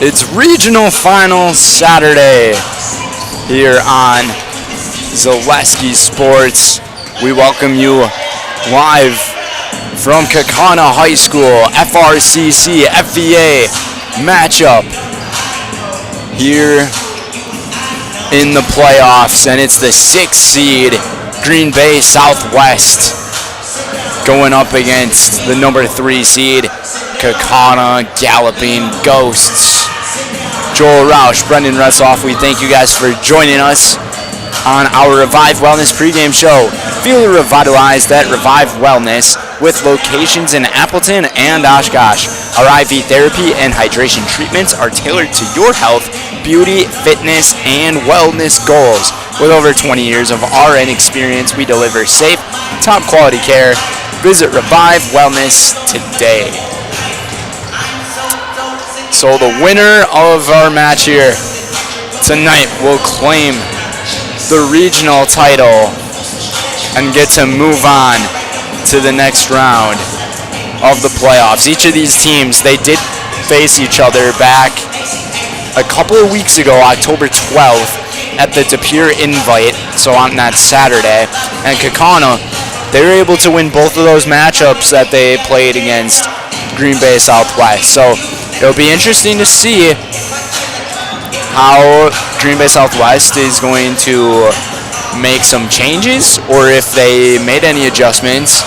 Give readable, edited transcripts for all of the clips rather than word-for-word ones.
It's regional final Saturday here on Zaleski Sports. We welcome you live from Kaukauna High School, FRCC FVA matchup here in the playoffs, and it's the 6th seed Green Bay Southwest going up against the number 3 seed Kaukauna Galloping Ghosts. Joel Roush, Brendan Retzoff, we thank you guys for joining us on our Revive Wellness pregame show. Feel revitalized at Revive Wellness with locations in Appleton and Oshkosh. Our IV therapy and hydration treatments are tailored to your health, beauty, fitness, and wellness goals. With over 20 years of RN experience, we deliver safe, top quality care. Visit Revive Wellness today. So the winner of our match here tonight will claim the regional title and get to move on to the next round of the playoffs. Each of these teams, they did face each other back a couple of weeks ago, October 12th, at the De Pere Invite, so on that Saturday. And Kaukauna, they were able to win both of those matchups that they played against Green Bay Southwest. So it'll be interesting to see how Green Bay Southwest is going to make some changes or if they made any adjustments.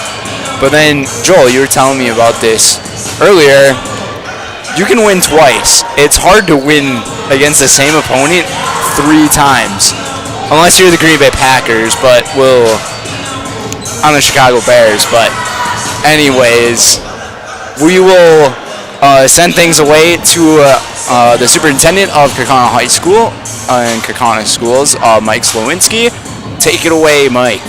But then, Joel, you were telling me about this earlier. You can win twice. It's hard to win against the same opponent 3 times. Unless you're the Green Bay Packers, but on the Chicago Bears. But anyways, we will send things away to the superintendent of Kaukauna High School and Kaukauna Schools, Mike Slowinski. Take it away, Mike.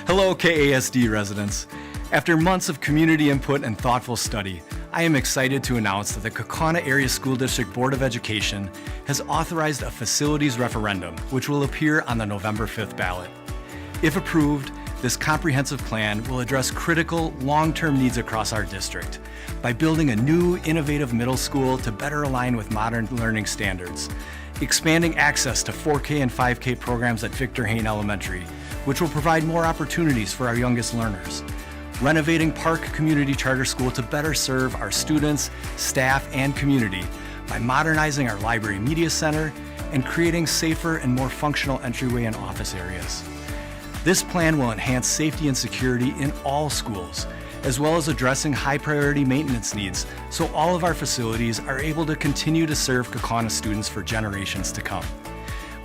Hello, KASD residents. After months of community input and thoughtful study, I am excited to announce that the Kaukauna Area School District Board of Education has authorized a facilities referendum, which will appear on the November 5th ballot. If approved, this comprehensive plan will address critical long-term needs across our district by building a new, innovative middle school to better align with modern learning standards, expanding access to 4K and 5K programs at Victor Hayne Elementary, which will provide more opportunities for our youngest learners, renovating Park Community Charter School to better serve our students, staff, and community by modernizing our library media center and creating safer and more functional entryway and office areas. This plan will enhance safety and security in all schools, as well as addressing high-priority maintenance needs so all of our facilities are able to continue to serve Kaukauna students for generations to come.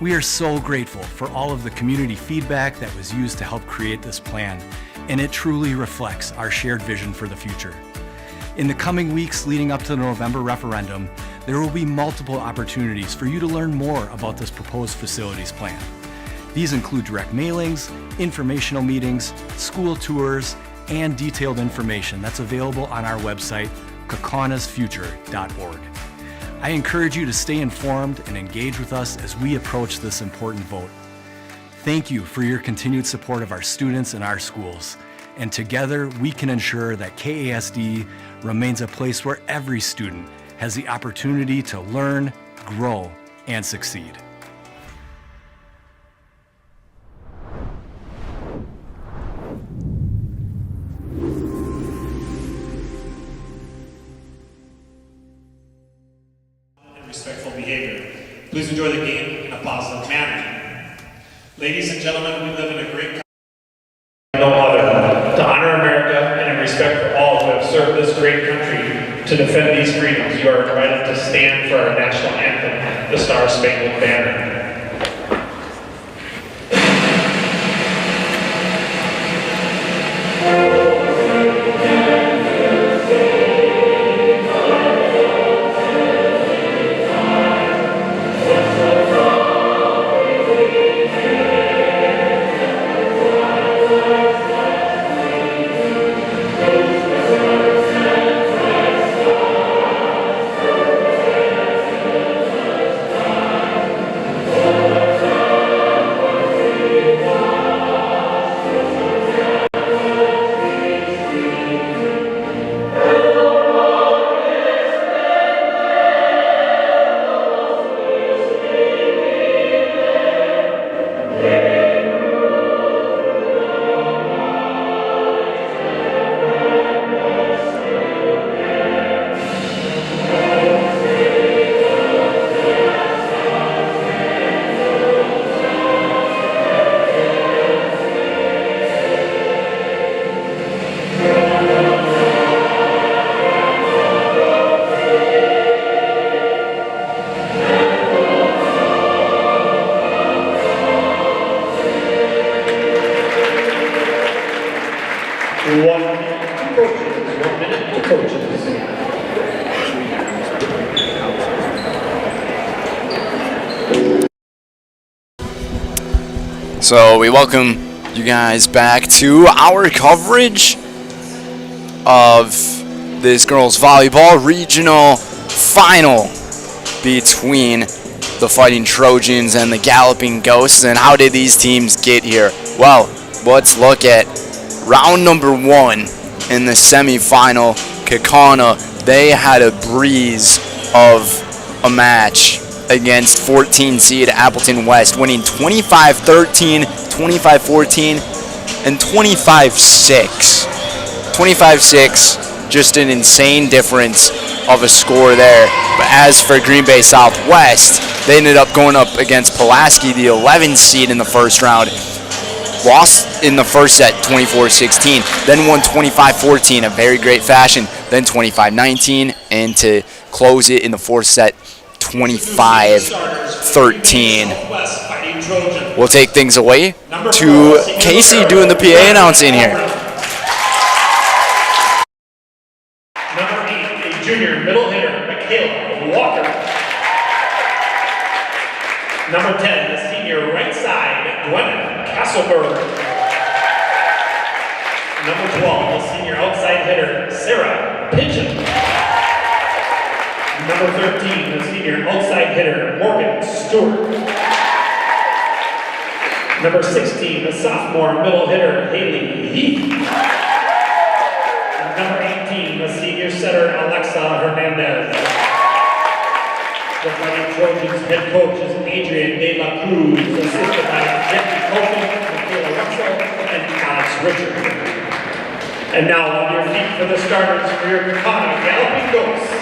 We are so grateful for all of the community feedback that was used to help create this plan, and it truly reflects our shared vision for the future. In the coming weeks leading up to the November referendum, there will be multiple opportunities for you to learn more about this proposed facilities plan. These include direct mailings, informational meetings, school tours, and detailed information that's available on our website, kaukaunasfuture.org. I encourage you to stay informed and engage with us as we approach this important vote. Thank you for your continued support of our students and our schools. And together, we can ensure that KASD remains a place where every student has the opportunity to learn, grow, and succeed. Respectful behavior. Please enjoy the game in a positive manner. Ladies and gentlemen, we live in a great country. No other. To honor America and in respect for all who have served this great country to defend these freedoms, you are invited to stand for our national anthem, the Star Spangled Banner. So we welcome you guys back to our coverage of this girls volleyball regional final between the Fighting Trojans and the Galloping Ghosts. And how did these teams get here? Well, let's look at round number 1 in the semifinal. Kaukauna, they had a breeze of a match against 14 seed Appleton West, winning 25-13, 25-14, and 25-6. 25-6, just an insane difference of a score there. But as for Green Bay Southwest, they ended up going up against Pulaski, the 11 seed in the first round. Lost in the first set 24-16, then won 25-14, a very great fashion, then 25-19, and to close it in the fourth set, 25-13. We'll take things away to Casey doing the PA announcing here. Number 8, a junior middle hitter, Michaela Walker. Number 10, a senior right side, Gwen Castleberg. Number 12, a senior outside hitter, Sarah Pigeon. Number 13, a senior outside hitter, Morgan Stewart. Number 16, a sophomore middle hitter, Haley Heath. Number 18, a senior setter, Alexa Hernandez. The Fighting Trojans head coach is Adrian De La Cruz, assisted by Jackie Copeland, Michaela Russell, and Alex Richard. And now on your feet for the starters for your Kaukauna Galloping Ghosts.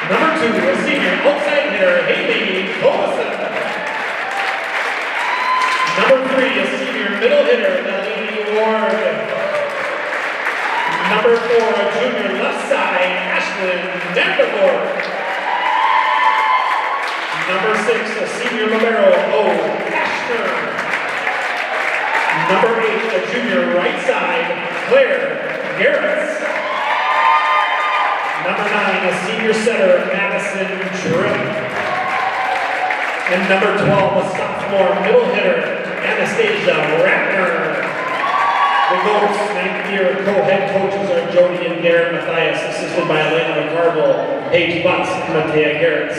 Number 2, a senior outside hitter, Haley Copeland. Number 3, a senior middle hitter, Delaney Ward. Number 4, a junior left side, Ashlyn Vandervoort. Number 6, a senior libero, O. Ashner. Number 8, a junior right side, Claire Garretts. Number 9, a senior setter, Madison Tripp. And number 12, a sophomore middle hitter, Anastasia Ratner. The Goats' 9th year co-head coaches are Jody and Garrett Mathias, assisted by Elena McCarville, Paige Butts, and Matea Garretts.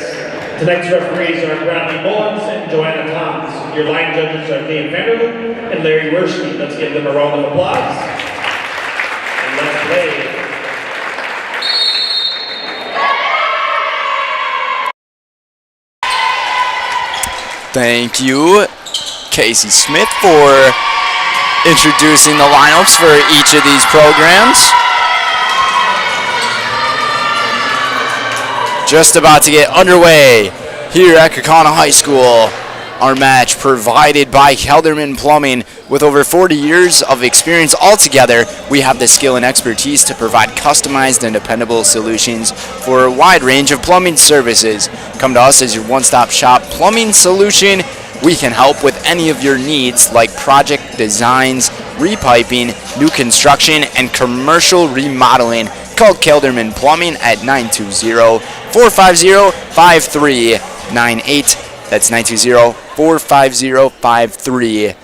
Tonight's referees are Bradley Mullins and Joanna Toms. Your line judges are Dave Vanderloop and Larry Werschke. Let's give them a round of applause. And let's play. Thank you, Casey Smith, for introducing the lineups for each of these programs. Just about to get underway here at Kaukauna High School. Our match provided by Kelderman Plumbing. With over 40 years of experience altogether, we have the skill and expertise to provide customized and dependable solutions for a wide range of plumbing services. Come to us as your one-stop shop plumbing solution. We can help with any of your needs like project designs, repiping, new construction, and commercial remodeling. Call Kelderman Plumbing at 920-450-5398. That's 920-450-5398.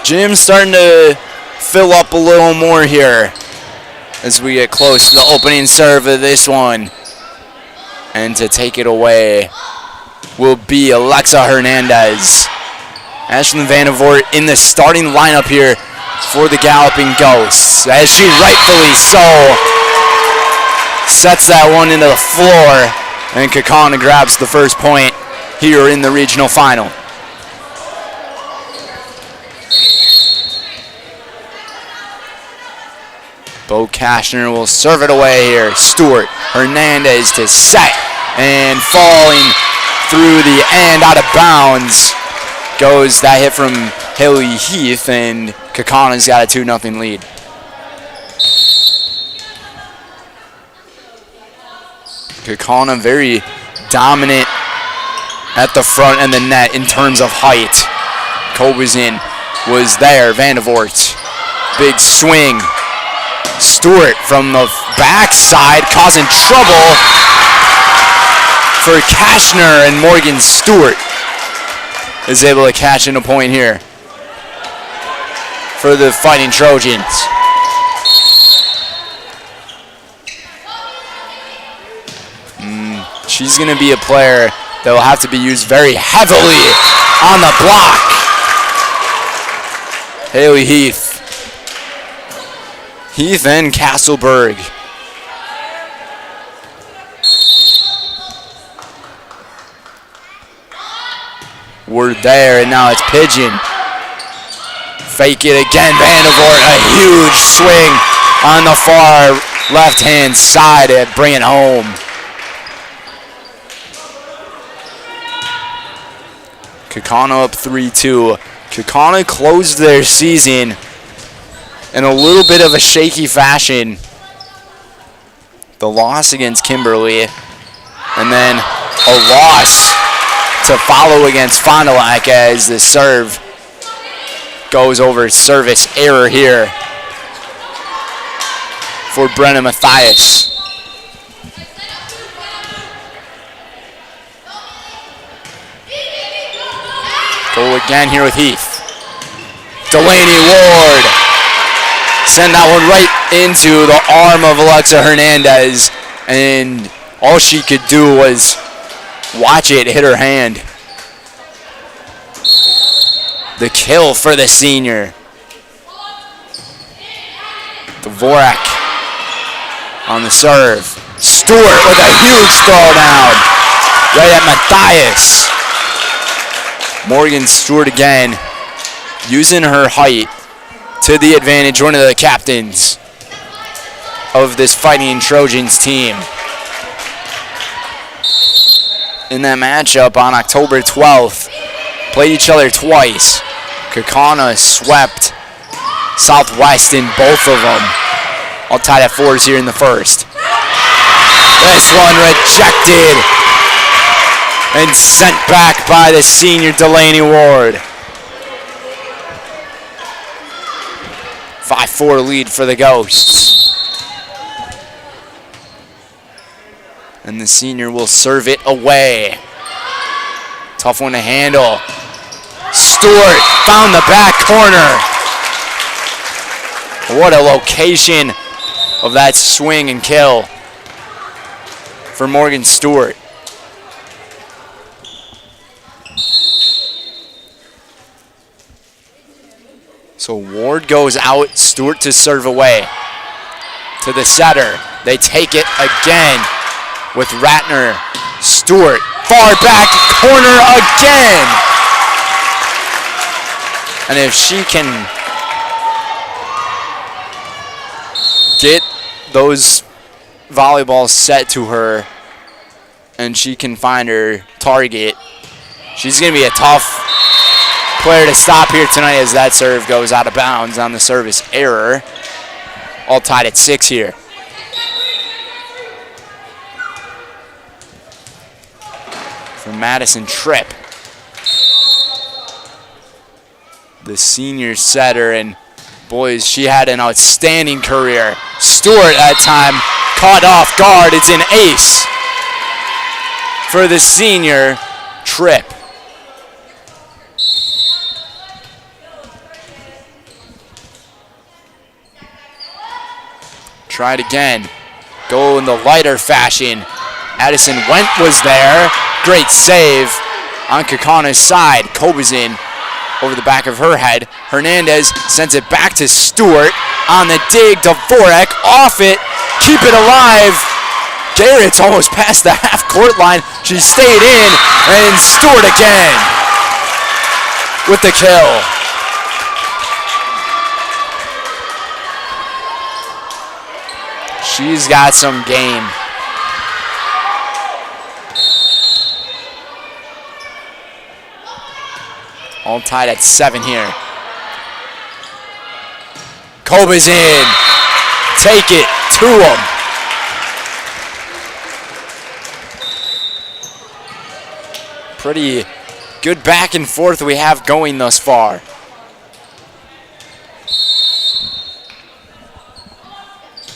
Gym's starting to fill up a little more here as we get close to the opening serve of this one. And to take it away will be Alexa Hernandez. Ashlyn Vandervoort in the starting lineup here for the Galloping Ghosts, as she rightfully so sets that one into the floor, and Kaukauna grabs the first point here in the regional final. Bo Kashner will serve it away here. Stewart, Hernandez to set, and falling through the end out of bounds goes that hit from Haley Heath, and Kaukauna's got a 2-0 lead. Kaukauna very dominant at the front and the net in terms of height. Kobuzin was there. Vandervoort, big swing. Stewart from the backside causing trouble for Kashner, and Morgan Stewart is able to catch in a point here for the Fighting Trojans. She's going to be a player that will have to be used very heavily on the block. Haley Heath. Heath and Castleberg. We're there, and now it's Pigeon. Fake it again, Vandervoort, a huge swing on the far left-hand side to bring it home. Kaukauna up 3-2. Kaukauna closed their season in a little bit of a shaky fashion. The loss against Kimberly, and then a loss to follow against Fond du Lac as the serve goes over. Service error here for Brenna Mathias. Go again here with Heath. Delaney Ward. Send that one right into the arm of Alexa Hernandez, and all she could do was watch it hit her hand. The kill for the senior. Dvorak on the serve. Stewart with a huge throwdown right at Mathias. Morgan Stewart again using her height to the advantage, one of the captains of this Fighting Trojans team. In that matchup on October 12th, played each other twice. Kaukauna swept Southwest in both of them. All tied at 4s here in the first. This one rejected and sent back by the senior Delaney Ward. 5-4 lead for the Ghosts. And the senior will serve it away. Tough one to handle. Stewart found the back corner. What a location of that swing and kill for Morgan Stewart. So Ward goes out, Stewart to serve away. To the setter. They take it again with Ratner. Stewart, far back corner again. And if she can get those volleyballs set to her and she can find her target, she's going to be a tough player to stop here tonight as that serve goes out of bounds on the service error. All tied at 6 here. From Madison Tripp. The senior setter, and boys, she had an outstanding career. Stewart that time caught off guard. It's an ace for the senior Tripp. Try it again. Go in the lighter fashion. Addison Went was there. Great save on Kaukauna's side. Kobazin over the back of her head. Hernandez sends it back to Stewart. On the dig, Dvorak off it. Keep it alive. Garrett's almost past the half-court line. She stayed in, and Stewart again with the kill. She's got some game. All tied at 7 here. Koba's in. Take it to him. Pretty good back and forth we have going thus far.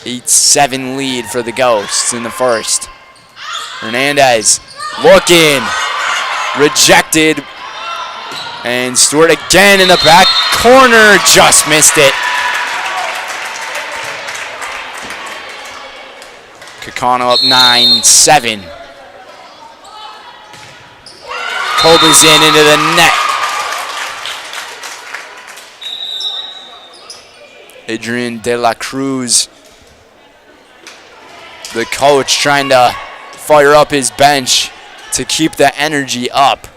8-7 lead for the Ghosts in the first. Hernandez looking, rejected, and Stewart again in the back corner, just missed it. Kaukauna up 9-7. Kobazin into the net. Adrian De La Cruz, the coach, trying to fire up his bench to keep the energy up.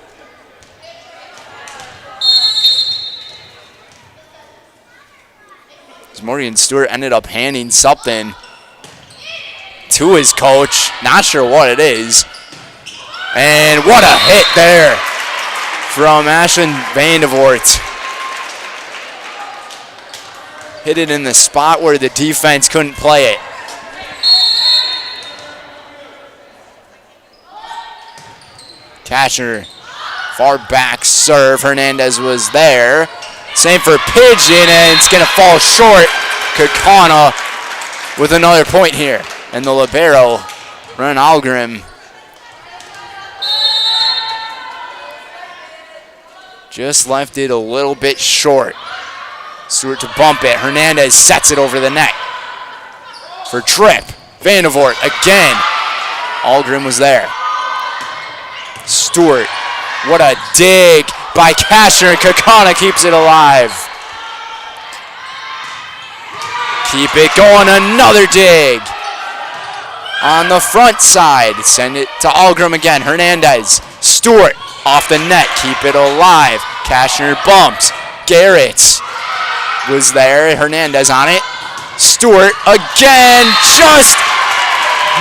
Morgan Stewart ended up handing something to his coach. Not sure what it is. And what a hit there from Ashlyn Vandevoort. Hit it in the spot where the defense couldn't play it. Kashner, far back serve. Hernandez was there. Same for Pigeon, and it's going to fall short. Kaukauna with another point here. And the libero, Ren Algrim, just left it a little bit short. Stewart to bump it. Hernandez sets it over the net for Tripp. Vandevoort again. Algrim was there. Stewart, what a dig by Kashner, and Kaukauna keeps it alive. Keep it going, another dig. On the front side, send it to Algrim again. Hernandez, Stewart off the net, keep it alive. Kashner bumps. Garrett was there, Hernandez on it. Stewart again, just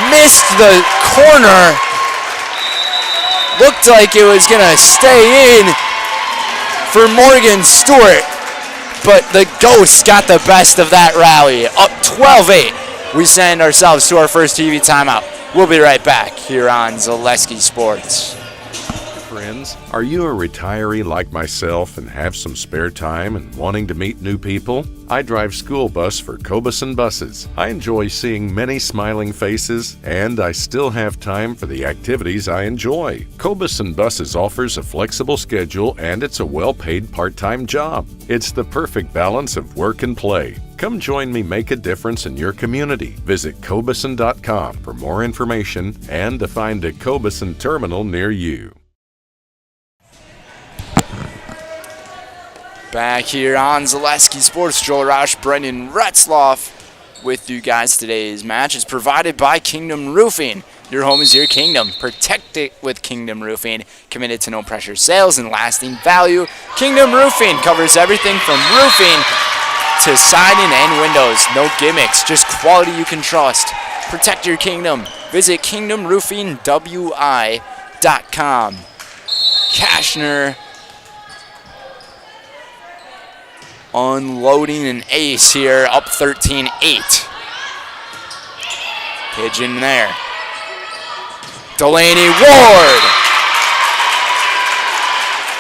missed the corner. Looked like it was gonna stay in for Morgan Stewart, but the Ghosts got the best of that rally. Up 12-8. We send ourselves to our first TV timeout. We'll be right back here on Zaleski Sports. Friends, are you a retiree like myself and have some spare time and wanting to meet new people? I drive school bus for Kobussen Buses. I enjoy seeing many smiling faces, and I still have time for the activities I enjoy. Kobussen Buses offers a flexible schedule, and it's a well-paid part-time job. It's the perfect balance of work and play. Come join me make a difference in your community. Visit Kobussen.com for more information and to find a Kobussen terminal near you. Back here on Zaleski Sports, Joel Roush, Brendan Retzloff with you guys. Today's match is provided by Kingdom Roofing. Your home is your kingdom. Protect it with Kingdom Roofing. Committed to no pressure sales and lasting value. Kingdom Roofing covers everything from roofing to siding and windows. No gimmicks, just quality you can trust. Protect your kingdom. Visit kingdomroofingwi.com. Kashner unloading an ace here, up 13-8. Pigeon there. Delaney Ward.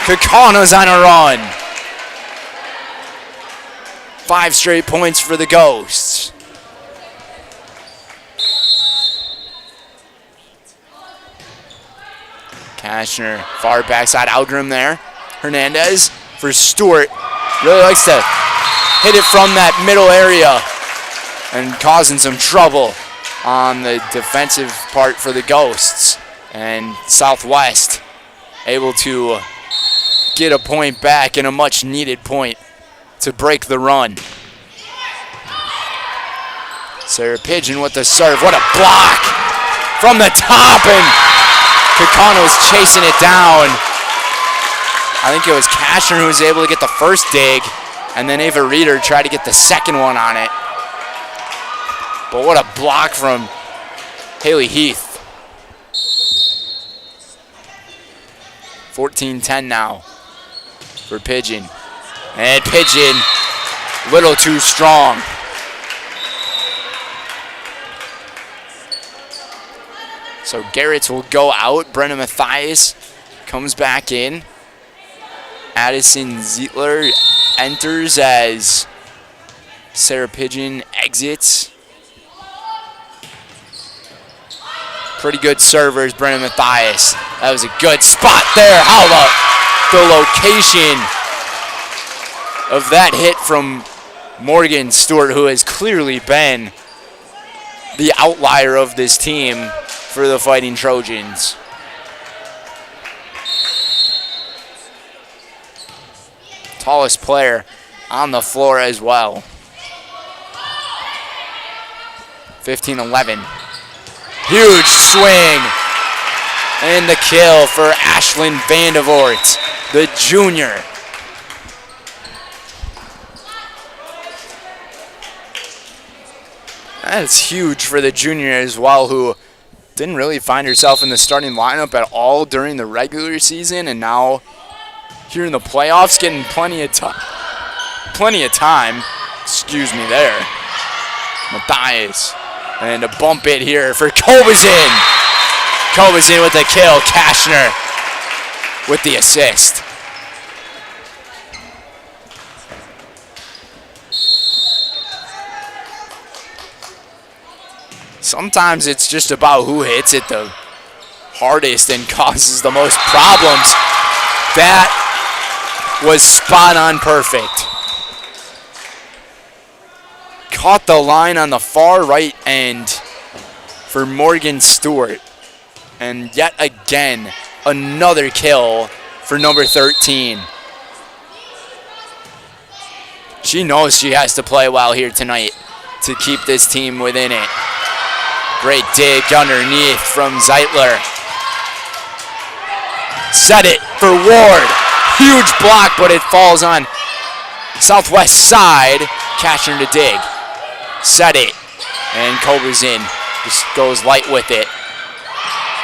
Kaukauna's on a run. 5 straight points for the Ghosts. Kashner, far backside, Algrim there. Hernandez for Stewart. Really likes to hit it from that middle area and causing some trouble on the defensive part for the Ghosts. And Southwest able to get a point back and a much needed point to break the run. Sarah Pigeon with the serve. What a block from the top, and Kaukauna was chasing it down. I think it was Kashner who was able to get the first dig, and then Ava Reeder tried to get the second one on it. But what a block from Haley Heath. 14-10 now for Pigeon. And Pigeon, a little too strong. So Garrett's will go out. Brenna Mathias comes back in. Addison Zietler enters as Sarah Pigeon exits. Pretty good servers, Brennan Mathias. That was a good spot there. How about the location of that hit from Morgan Stewart, who has clearly been the outlier of this team for the Fighting Trojans. Tallest player on the floor as well. 15-11. Huge swing. And the kill for Ashlyn Vandevort, the junior. That's huge for the junior as well, who didn't really find herself in the starting lineup at all during the regular season, and now here in the playoffs getting plenty of time. Excuse me there. Mathias. And a bump it here for Kobazin. Kobazin with the kill. Kashner with the assist. Sometimes it's just about who hits it the hardest and causes the most problems. That was spot on perfect. Caught the line on the far right end for Morgan Stewart. And yet again, another kill for number 13. She knows she has to play well here tonight to keep this team within it. Great dig underneath from Zeitler. Set it for Ward. Huge block, but it falls on southwest side. Kashner to dig. Set it. And Kobazin just goes light with it.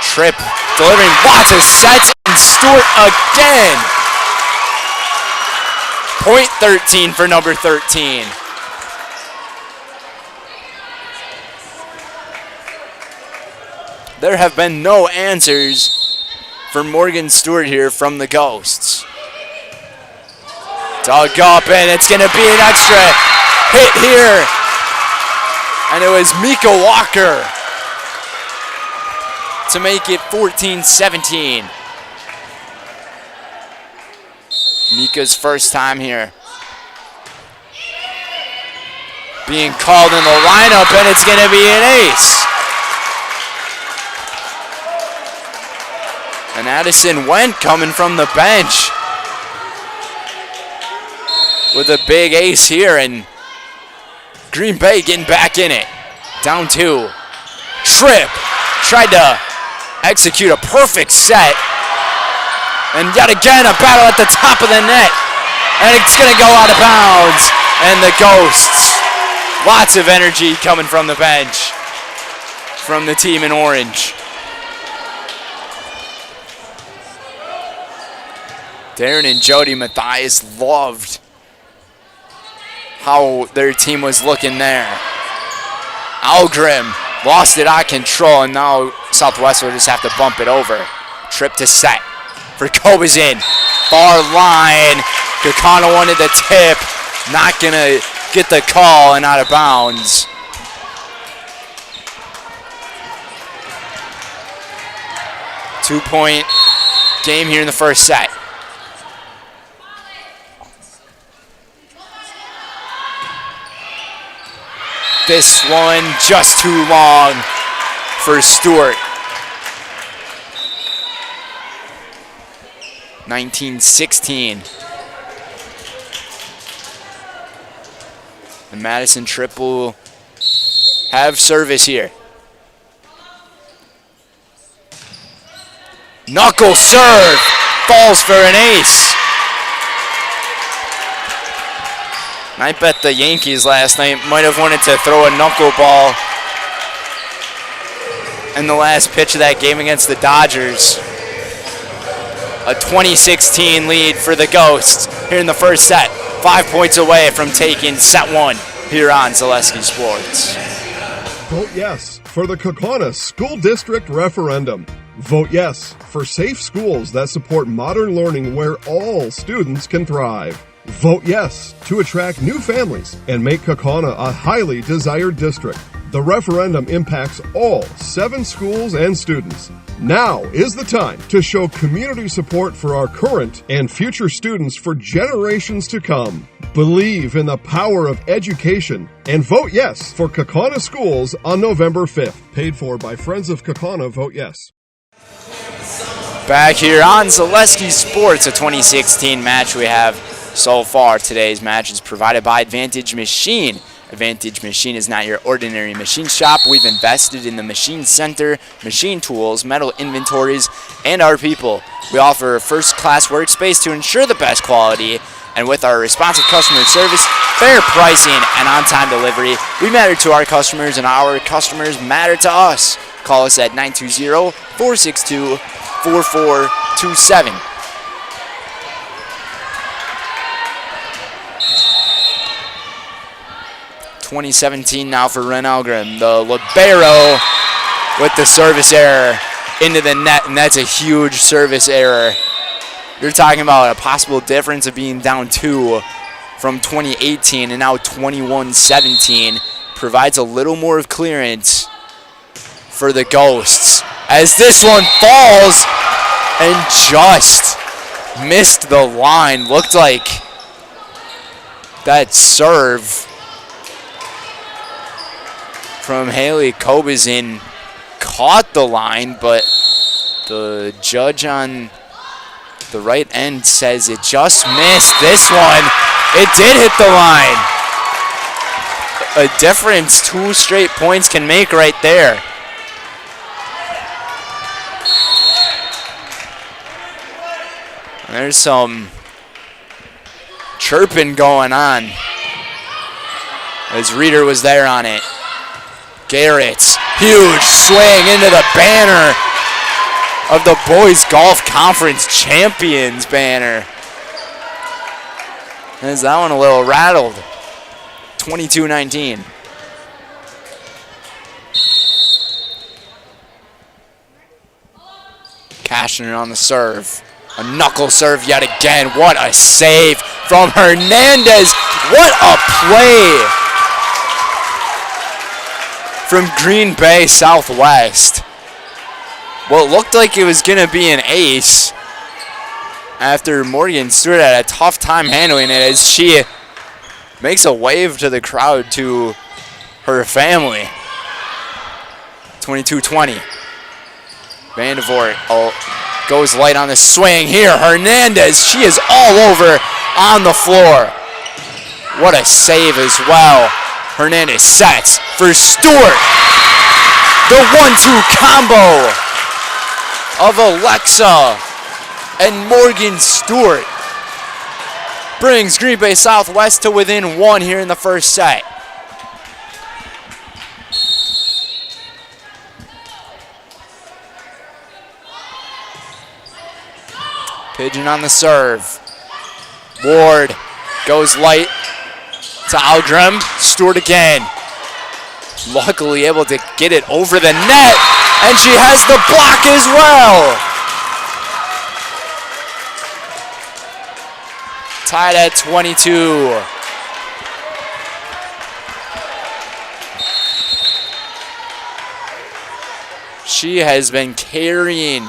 Tripp delivering lots of sets. And Stewart again. Point 13 for number 13. There have been no answers for Morgan Stewart here from the Ghosts. Dug up, and it's going to be an extra hit here. And it was Mika Walker to make it 14-17. Mika's first time here. Being called in the lineup, and it's going to be an ace. And Addison Wendt coming from the bench with a big ace here, and Green Bay getting back in it. Down 2. Tripp tried to execute a perfect set. And yet again, a battle at the top of the net. And it's going to go out of bounds. And the Ghosts, lots of energy coming from the bench from the team in orange. Darren and Jody Mathias loved how their team was looking there. Algrim lost it out of control, and now Southwest will just have to bump it over. Tripp to set for Kobazin. Far line. Kaukauna wanted the tip. Not going to get the call and out of bounds. Two-point game here in the first set. This one just too long for Stewart. 19-16. And Madison Tripp will have service here. Knuckle serve. Falls for an ace. I bet the Yankees last night might have wanted to throw a knuckleball in the last pitch of that game against the Dodgers. A 20-16 lead for the Ghosts here in the first set. 5 points away from taking set 1 here on Zaleski Sports. Vote yes for the Kaukauna School District Referendum. Vote yes for safe schools that support modern learning where all students can thrive. Vote yes to attract new families and make Kaukauna a highly desired district. The referendum impacts all 7 schools and students. Now is the time to show community support for our current and future students for generations to come. Believe in the power of education and vote yes for Kaukauna schools on November 5th. Paid for by Friends of Kaukauna. Vote yes. Back here on Zaleski Sports, a 2016 match we have so far. Today's match is provided by Advantage Machine. Advantage Machine is not your ordinary machine shop. We've invested in the machine center, machine tools, metal inventories, and our people. We offer a first-class workspace to ensure the best quality, and with our responsive customer service, fair pricing, and on-time delivery, we matter to our customers, and our customers matter to us. Call us at 920-462-4427. .2017 now for Ren Algrim. The libero with the service error into the net, and that's a huge service error. You're talking about a possible difference of being down 2 from 2018, and now 21-17 provides a little more of clearance for the Ghosts, as this one falls and just missed the line. Looked like that serve from Haley Kobizin caught the line, but the judge on the right end says it just missed. This one, it did hit the line. A difference 2 straight points can make right there. And there's some chirping going on as Reeder was there on it. Garrett's huge swing into the banner of the Boys Golf Conference Champions banner. There's that one a little rattled. 22-19. Kashner on the serve. A knuckle serve yet again. What a save from Hernandez. What a play from Green Bay Southwest. What looked like it was going to be an ace after Morgan Stewart had a tough time handling it, as she makes a wave to the crowd to her family. 22-20. Vandervoort goes light on the swing here. Hernandez, she is all over on the floor. What a save as well. Hernandez sets for Stewart. The 1-2 combo of Alexa and Morgan Stewart brings Green Bay Southwest to within 1 here in the first set. Pigeon on the serve. Ward goes light to Algrim. Stewart again. Luckily able to get it over the net, and she has the block as well. Tied at 22. She has been carrying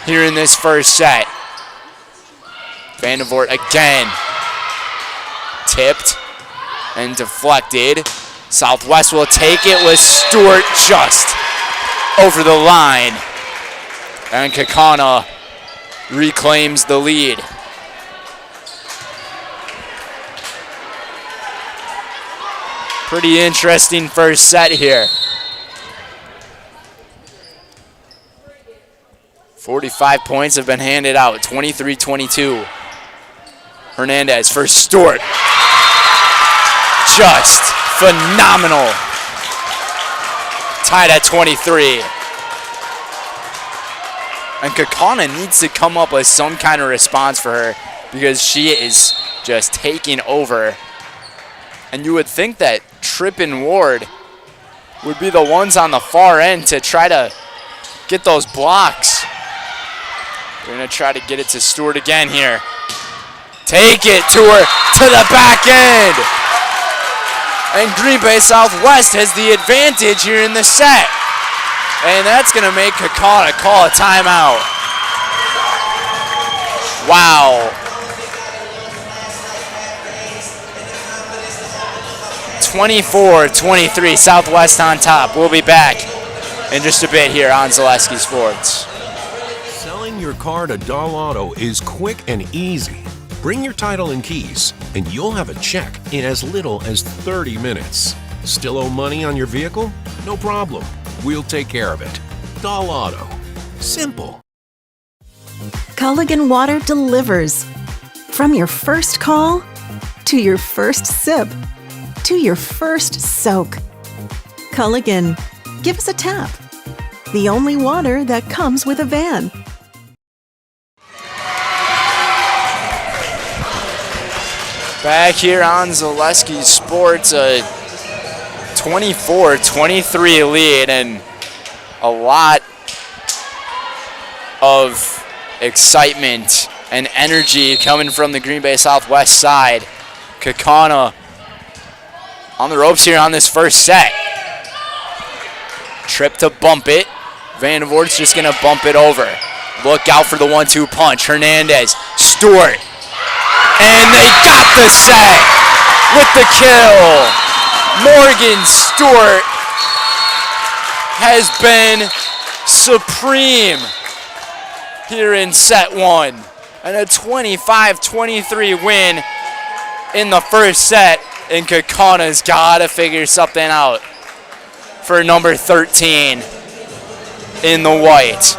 here in this first set. Vandervoort again. Tipped and deflected. Southwest will take it with Stewart just over the line. And Kaukauna reclaims the lead. Pretty interesting first set here. 45 points have been handed out, 23-22. Hernandez for Stewart. Just phenomenal. Tied at 23. And Kaukauna needs to come up with some kind of response for her, because she is just taking over. And you would think that Tripp and Ward would be the ones on the far end to try to get those blocks. We're going to try to get it to Stewart again here. Take it to her, to the back end. And Green Bay Southwest has the advantage here in the set. And that's going to make Kaukauna call a timeout. Wow. 24-23, Southwest on top. We'll be back in just a bit here on Zaleski Sports. Selling your car to Doll Auto is quick and easy. Bring your title and keys, and you'll have a check in as little as 30 minutes. Still owe money on your vehicle? No problem. We'll take care of it. Doll Auto. Simple. Culligan Water delivers. From your first call, to your first sip, to your first soak. Culligan, give us a tap. The only water that comes with a van. Back here on Zaleski Sports, a 24-23 lead, and a lot of excitement and energy coming from the Green Bay Southwest side. Kaukauna on the ropes here on this first set. Trip to bump it. Van Voort's just going to bump it over. Look out for the 1-2 punch. Hernandez, Stewart. And they got the set with the kill. Morgan Stewart has been supreme here in set one. And a 25-23 win in the first set. And Kaukauna's got to figure something out for number 13 in the white.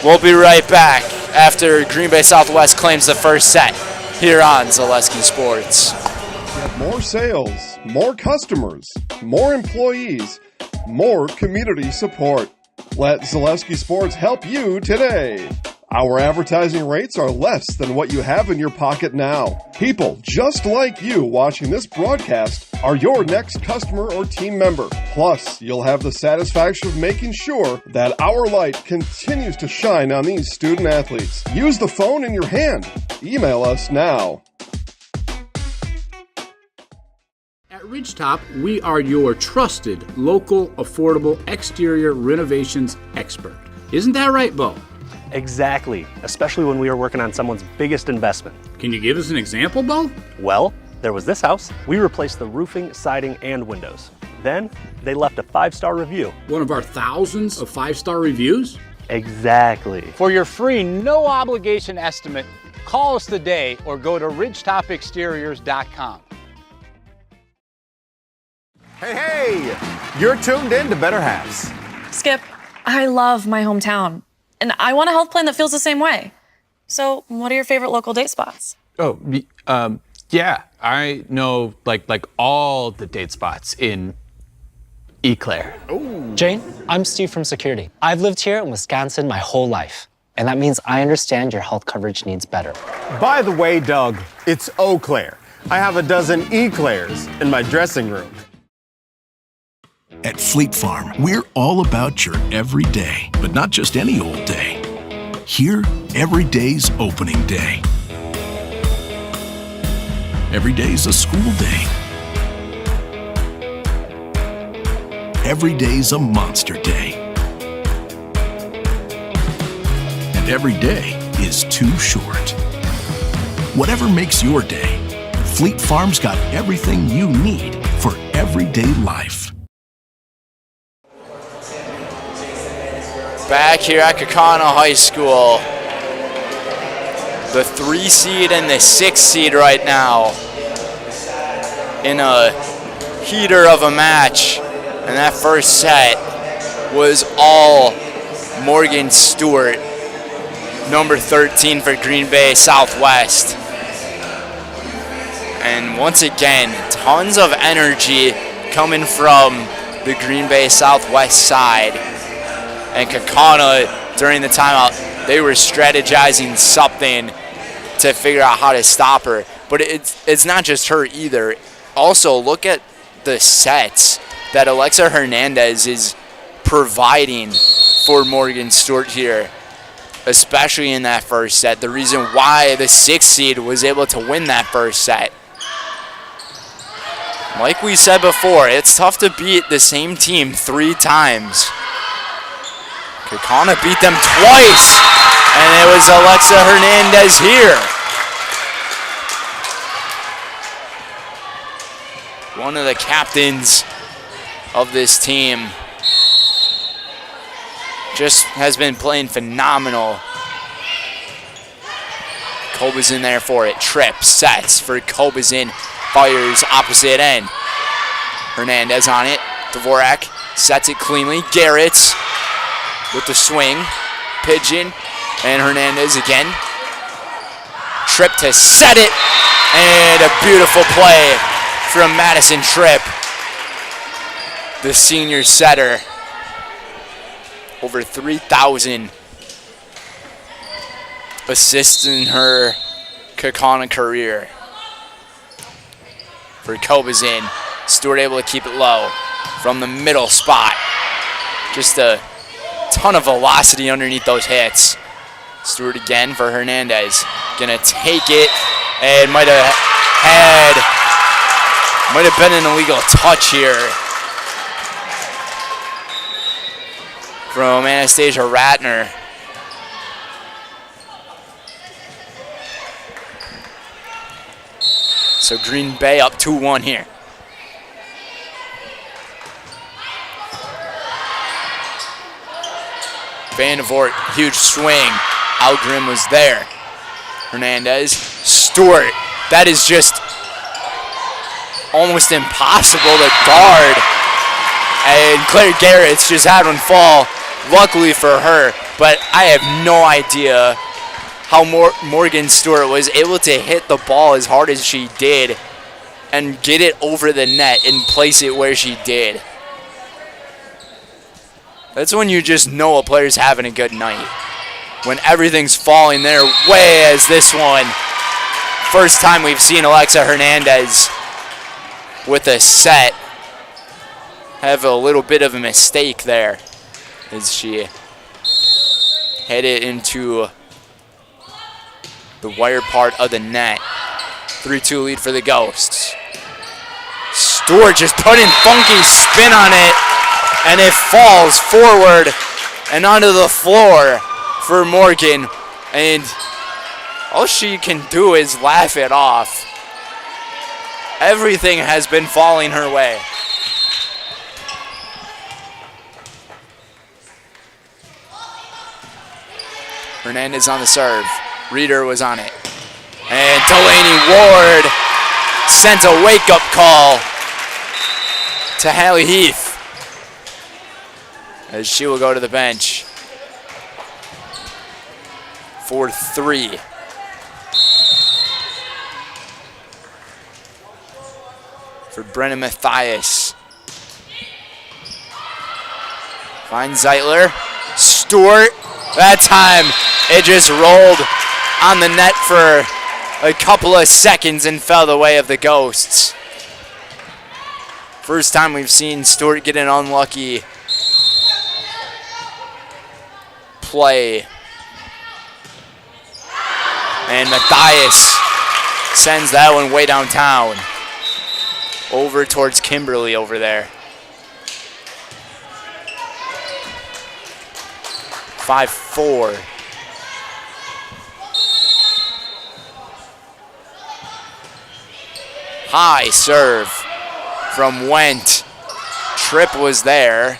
We'll be right back after Green Bay Southwest claims the first set here on Zaleski Sports. More sales, more customers, more employees, more community support. Let Zaleski Sports help you today. Our advertising rates are less than what you have in your pocket now. People just like you watching this broadcast are your next customer or team member. Plus, you'll have the satisfaction of making sure that our light continues to shine on these student athletes. Use the phone in your hand. Email us now. At Ridgetop, we are your trusted, local, affordable exterior renovations expert. Isn't that right, Bo? Exactly, especially when we are working on someone's biggest investment. Can you give us an example, Bo? Well, there was this house. We replaced the roofing, siding, and windows. Then, they left a 5-star review. One of our thousands of 5-star reviews? Exactly. For your free, no obligation estimate, call us today or go to ridgetopexteriors.com. Hey, you're tuned in to Better Halves. Skip, I love my hometown, and I want a health plan that feels the same way. So, what are your favorite local date spots? Oh, yeah, I know like all the date spots in Eau Claire. Ooh. Jane, I'm Steve from Security. I've lived here in Wisconsin my whole life, and that means I understand your health coverage needs better. By the way, Doug, it's Eau Claire. I have a dozen Eclairs in my dressing room. At Fleet Farm, we're all about your every day, but not just any old day. Here, every day's opening day. Every day's a school day. Every day's a monster day. And every day is too short. Whatever makes your day, Fleet Farm's got everything you need for everyday life. Back here at Kaukauna High School, the 3 seed and the 6 seed right now in a heater of a match. And that first set was all Morgan Stewart, number 13 for Green Bay Southwest. And once again, tons of energy coming from the Green Bay Southwest side. And Kaukauna, during the timeout, they were strategizing something to figure out how to stop her. But it's not just her either. Also, look at the sets that Alexa Hernandez is providing for Morgan Stewart here, especially in that first set. The reason why the 6th seed was able to win that first set. Like we said before, it's tough to beat the same team 3 times. Kaukauna beat them twice, and it was Alexa Hernandez here. One of the captains of this team just has been playing phenomenal. Kobazin there for it. Trip, sets for Kobazin. Fires opposite end. Hernandez on it. Dvorak sets it cleanly. Garrett with the swing. Pigeon. And Hernandez again. Tripp to set it. And a beautiful play from Madison Tripp, the senior setter. Over 3,000 assists in her Kaukauna career. For Kobazin, Stewart able to keep it low from the middle spot. Just a ton of velocity underneath those hits. Stewart again for Hernandez. Gonna take it, and might have been an illegal touch here from Anastasia Ratner. So Green Bay up 2-1 here. Vandevort, huge swing. Algrim was there. Hernandez, Stewart. That is just almost impossible to guard. And Claire Garrett's just had one fall, luckily for her. But I have no idea how Morgan Stewart was able to hit the ball as hard as she did and get it over the net and place it where she did. That's when you just know a player's having a good night. When everything's falling their way as this one. First time we've seen Alexa Hernandez with a set have a little bit of a mistake there as she hit it into the wire part of the net. 3-2 lead for the Ghosts. Stewart just putting funky spin on it, and it falls forward and onto the floor for Morgan, and all she can do is laugh it off. Everything has been falling her way. Hernandez on the serve. Reeder was on it. And Delaney Ward sent a wake-up call to Hallie Heath as she will go to the bench for 3. For Brennan Mathias. Finds Zeitler. Stewart. That time it just rolled on the net for a couple of seconds and fell the way of the Ghosts. First time we've seen Stewart get an unlucky play. And Mathias sends that one way downtown. Over towards Kimberly over there. 5-4. High serve from Wendt. Tripp was there.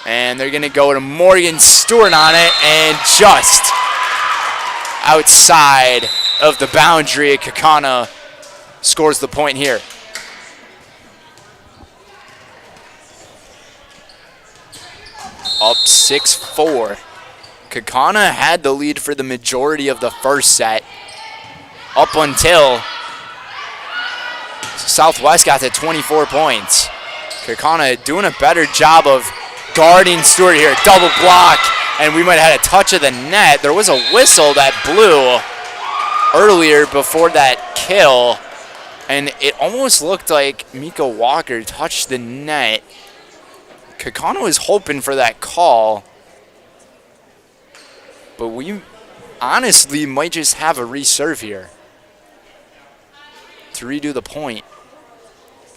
And they're going to go to Morgan Stewart on it. And just outside of the boundary, Kaukauna scores the point here. Up 6-4. Kaukauna had the lead for the majority of the first set. Up until Southwest got to 24 points. Kaukauna doing a better job of guarding Stewart here. Double block, and we might have had a touch of the net. There was a whistle that blew earlier before that kill, and it almost looked like Mika Walker touched the net. Kaukauna was hoping for that call, but we honestly might just have a reserve here to redo the point.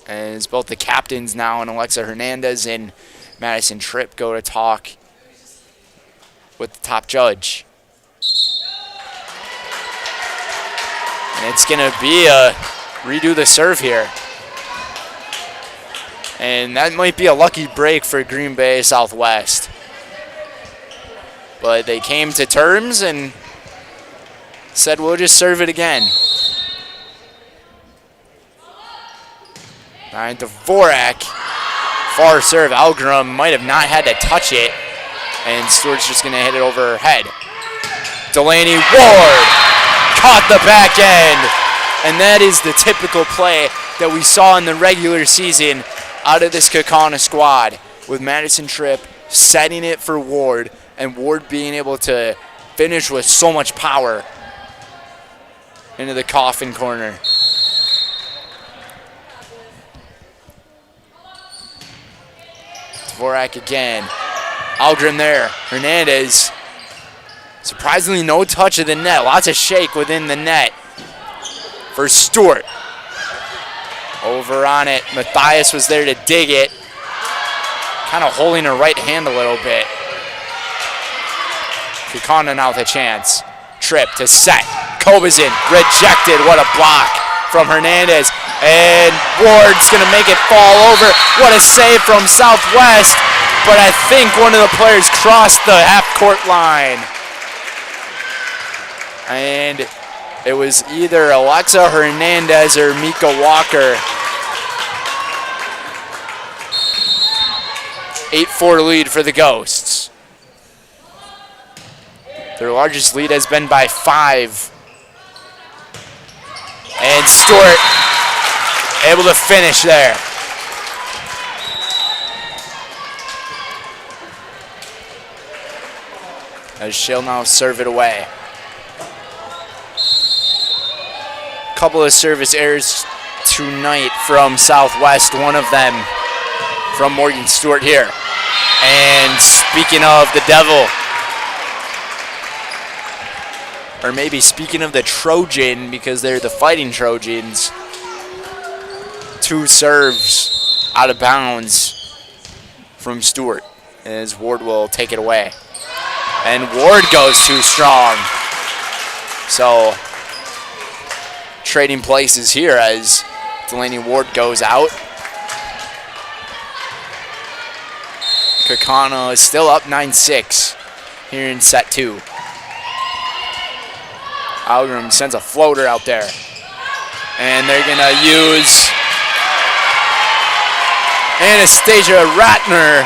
as both the captains now and Alexa Hernandez and Madison Tripp go to talk with the top judge. And it's going to be a redo the serve here. And that might be a lucky break for Green Bay Southwest. But they came to terms and said, we'll just serve it again. All right, Dvorak, far serve. Algram might have not had to touch it, and Stewart's just going to hit it over her head. Delaney Ward caught the back end, and that is the typical play that we saw in the regular season out of this Kaukauna squad, with Madison Tripp setting it for Ward, and Ward being able to finish with so much power into the coffin corner. Dvorak again. Algren there. Hernandez. Surprisingly, no touch of the net. Lots of shake within the net for Stewart. Over on it. Matthias was there to dig it. Kind of holding her right hand a little bit. Kaukauna now with a chance. Tripp to set. Kobazin rejected. What a block from Hernandez. And Ward's going to make it fall over. What a save from Southwest. But I think one of the players crossed the half-court line. And it was either Alexa Hernandez or Mika Walker. 8-4 lead for the Ghosts. Their largest lead has been by 5. And Stewart able to finish there. As she'll now serve it away. Couple of service errors tonight from Southwest, one of them from Morgan Stewart here. And speaking of the Devil, or maybe speaking of the Trojan, because they're the Fighting Trojans, 2 serves out of bounds from Stewart, as Ward will take it away. And Ward goes too strong. So, trading places here as Delaney Ward goes out. Kaukauna is still up 9-6 here in set 2. Algram sends a floater out there. And they're going to use Anastasia Ratner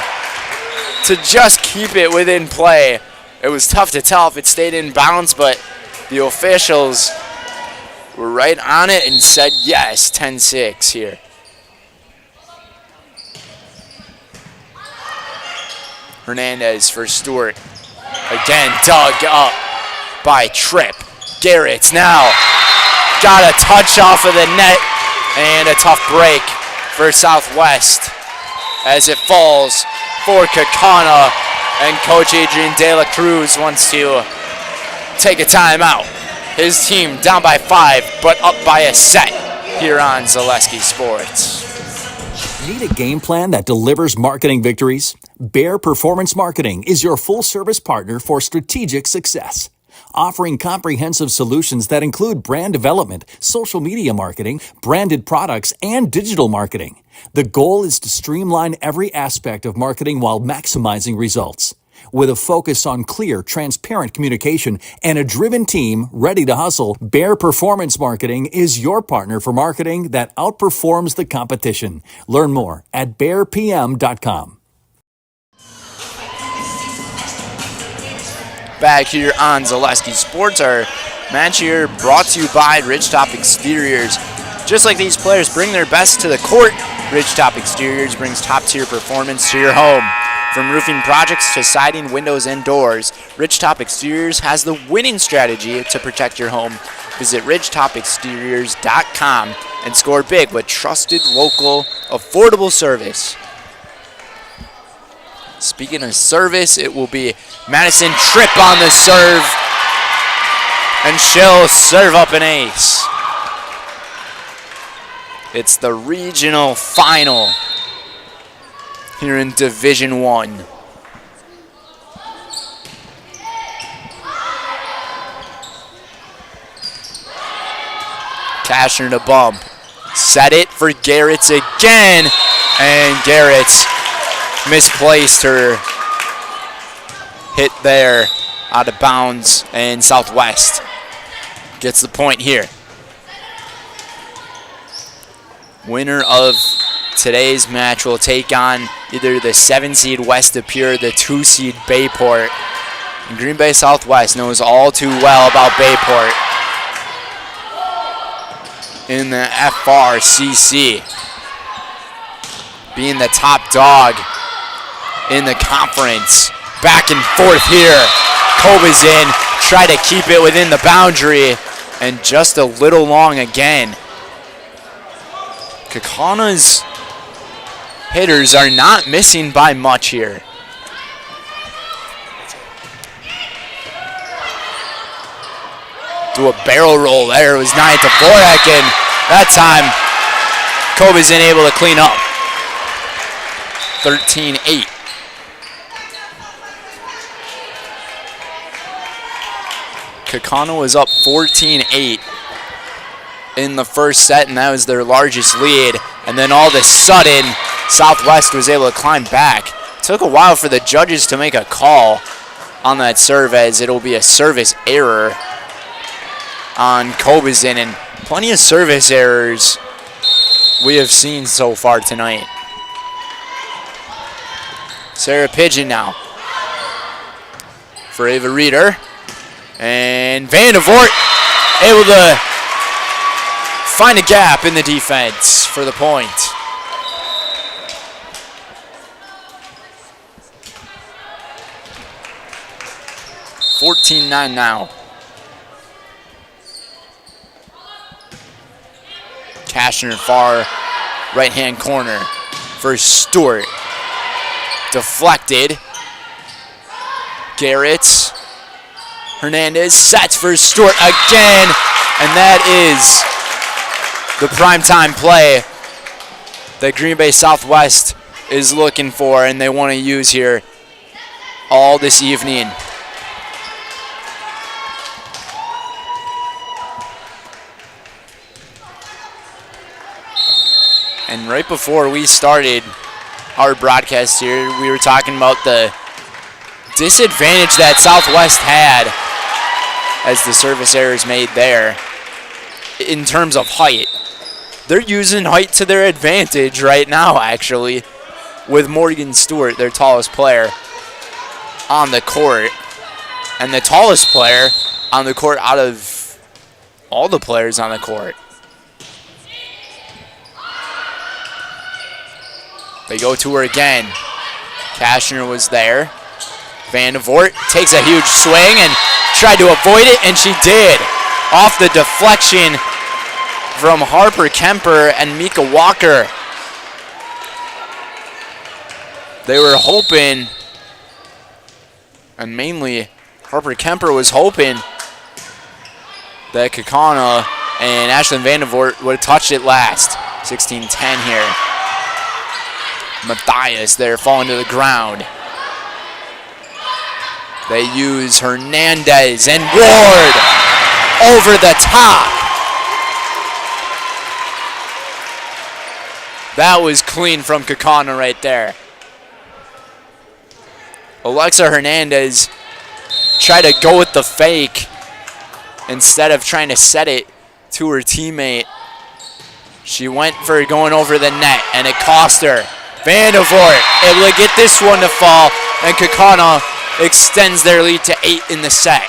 to just keep it within play. It was tough to tell if it stayed in bounds, but the officials were right on it and said yes, 10-6 here. Hernandez for Stewart. Again, dug up by Tripp. Garrett's now got a touch off of the net, and a tough break for Southwest as it falls for Kaukauna, and Coach Adrian De La Cruz wants to take a timeout. His team down by 5, but up by a set here on Zaleski Sports. Need a game plan that delivers marketing victories? Bear Performance Marketing is your full-service partner for strategic success. Offering comprehensive solutions that include brand development, social media marketing, branded products, and digital marketing. The goal is to streamline every aspect of marketing while maximizing results. With a focus on clear, transparent communication and a driven team ready to hustle, Bear Performance Marketing is your partner for marketing that outperforms the competition. Learn more at bearpm.com. Back here on Zaleski Sports, our match here brought to you by Ridgetop Exteriors. Just like these players bring their best to the court, Ridgetop Exteriors brings top-tier performance to your home. From roofing projects to siding, windows, and doors, Ridgetop Exteriors has the winning strategy to protect your home. Visit ridgetopexteriors.com and score big with trusted, local, affordable service. Speaking of service, it will be Madison Tripp on the serve, and she'll serve up an ace. It's the regional final here in Division I. Kashner to bump. Set it for Garrett's again. And Garrett's misplaced her hit there out of bounds, and Southwest gets the point here. Winner of today's match will take on either the 7 seed West De Pere or the 2 seed Bayport. And Green Bay Southwest knows all too well about Bayport in the FRCC, being the top dog in the conference. Back and forth here. Kobazin try to keep it within the boundary, and just a little long again. Kaukauna's hitters are not missing by much here. Do a barrel roll there. It was Nia Dvorak, and that time Kobazin able to clean up. 13-8. Kaukauna was up 14-8 in the first set, and that was their largest lead. And then all of a sudden, Southwest was able to climb back. Took a while for the judges to make a call on that serve, as it'll be a service error on Kobazin, and plenty of service errors we have seen so far tonight. Sarah Pigeon now for Ava Reeder. And Vandevort able to find a gap in the defense for the point. $14-9 now. Kashner far right-hand corner for Stewart. Deflected. Garrett. Hernandez sets for Stewart again, and that is the primetime play that Green Bay Southwest is looking for, and they want to use here all this evening. And right before we started our broadcast here, we were talking about the disadvantage that Southwest had as the service errors made there in terms of height. They're using height to their advantage right now, actually, with Morgan Stewart, their tallest player, on the court. And the tallest player on the court out of all the players on the court. They go to her again. Kashner was there. Vandevort takes a huge swing and tried to avoid it, and she did. Off the deflection from Harper Kemper and Mika Walker. They were hoping, and mainly Harper Kemper was hoping, that Kaukauna and Ashlyn Vandevort would have touched it last. 16-10 here. Matthias there falling to the ground. They use Hernandez and Ward over the top. That was clean from Kaukauna right there. Alexa Hernandez tried to go with the fake instead of trying to set it to her teammate. She went for going over the net, and it cost her. Vandevort able to get this one to fall, and Kaukauna extends their lead to 8 in the set.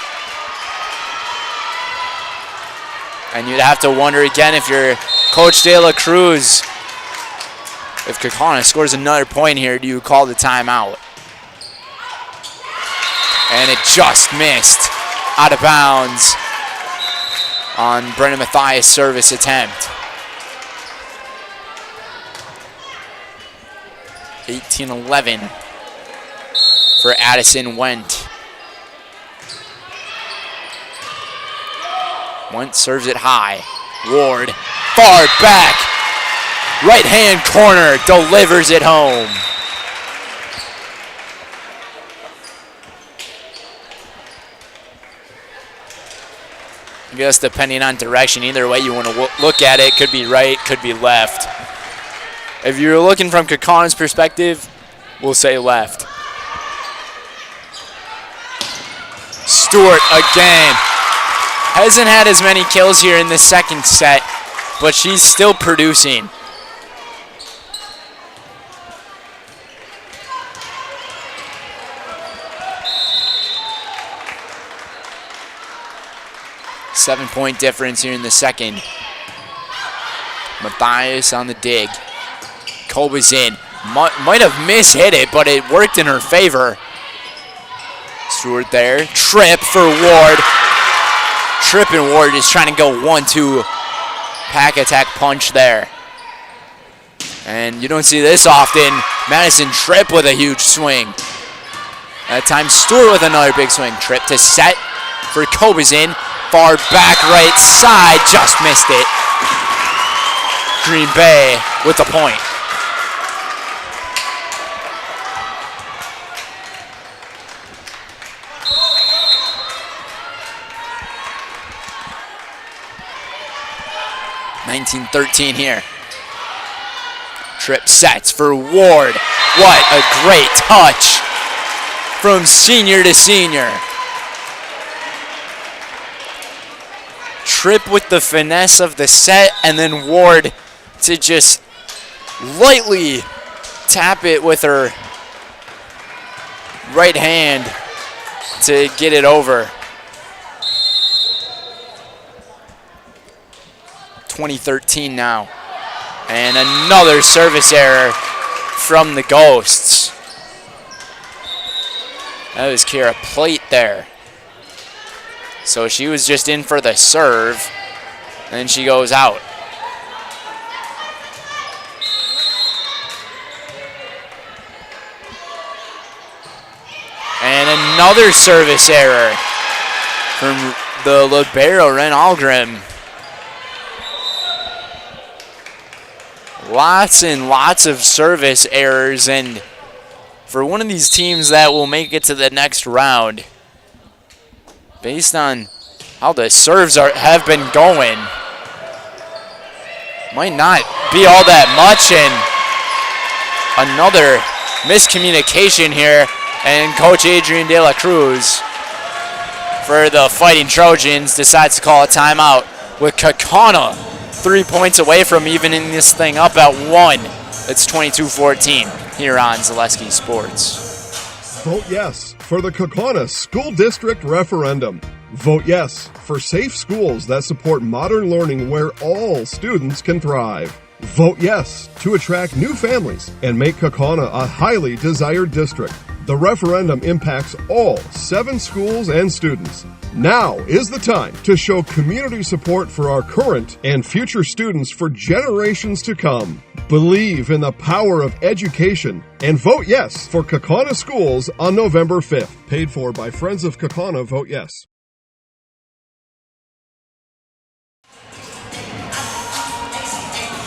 And you'd have to wonder again if you're Coach De La Cruz, if Kaukauna scores another point here, do you call the timeout? And it just missed out of bounds on Brennan Matthias' service attempt. 18-11 for Addison Went. Went serves it high. Ward far back Right hand corner, delivers it home. I guess depending on direction, either way you want to look at it, could be right, could be left. If you're looking from Kaukauna's perspective, we'll say left. Stewart again. Hasn't had as many kills here in the second set, but she's still producing. Seven-point difference here in the second. Matthias on the dig. Koba's in. Might have mishit it, but it worked in her favor. Stewart there. Trip for Ward. Tripp and Ward is trying to go 1-2 pack attack punch there. And you don't see this often. Madison Tripp with a huge swing. That time Stewart with another big swing. Tripp to set for Kobazin. Far back right side, just missed it. Green Bay with the point. (19-13) here. Tripp sets for Ward. What a great touch from senior to senior. Tripp with the finesse of the set, and then Ward to just lightly tap it with her right hand to get it over. 2013 now. And another service error from the Ghosts. That was Kira Plate there. So she was just in for the serve, and she goes out. And another service error from the libero, Ren Algrim. Lots and lots of service errors, and for one of these teams that will make it to the next round, based on how the serves have been going, might not be all that much. And another miscommunication here, and Coach Adrian De La Cruz for the Fighting Trojans decides to call a timeout with Kaukauna 3 points away from evening this thing up at 1. It's 22-14 here on Zaleski Sports. Vote yes for the Kaukauna School District Referendum. Vote yes for safe schools that support modern learning where all students can thrive. Vote yes to attract new families and make Kaukauna a highly desired district. The referendum impacts all 7 schools and students. Now is the time to show community support for our current and future students for generations to come. Believe in the power of education and vote yes for Kaukauna schools on November 5th. Paid for by Friends of Kaukauna. Vote yes.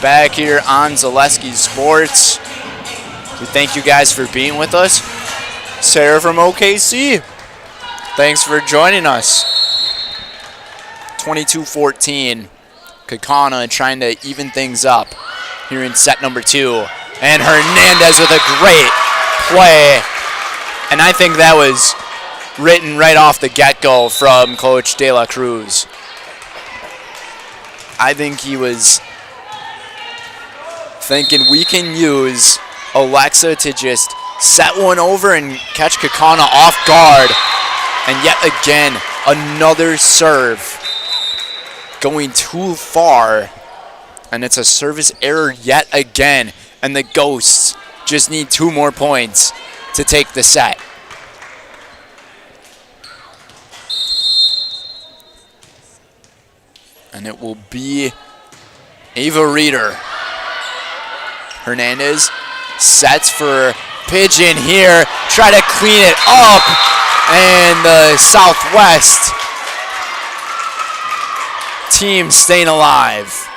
Back here on Zaleski Sports. We thank you guys for being with us. Sarah from OKC, thanks for joining us. 22-14. Kaukauna trying to even things up here in set number 2. And Hernandez with a great play. And I think that was written right off the get-go from Coach De La Cruz. I think he was thinking we can use Alexa to just set one over and catch Kaukauna off guard. And yet again, another serve going too far. And it's a service error yet again. And the Ghosts just need 2 more points to take the set. And it will be Ava Reeder. Hernandez sets for Pigeon here. Try to clean it up. And the Southwest team staying alive.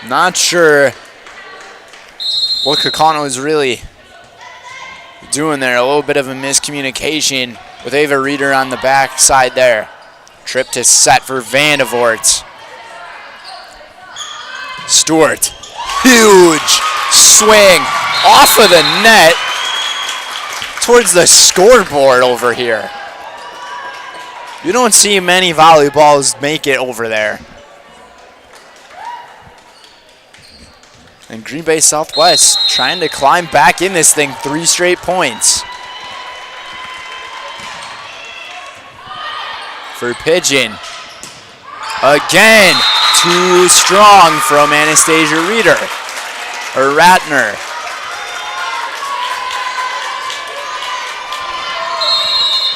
Not sure what Kaukauna was really doing there. A little bit of a miscommunication with Ava Reeder on the back side there. Trip to set for Vandevoort. Stewart, huge swing off of the net towards the scoreboard over here. You don't see many volleyballs make it over there. And Green Bay Southwest trying to climb back in this thing, 3 straight points. For Pigeon. Again, too strong from Anastasia Reeder, or Ratner.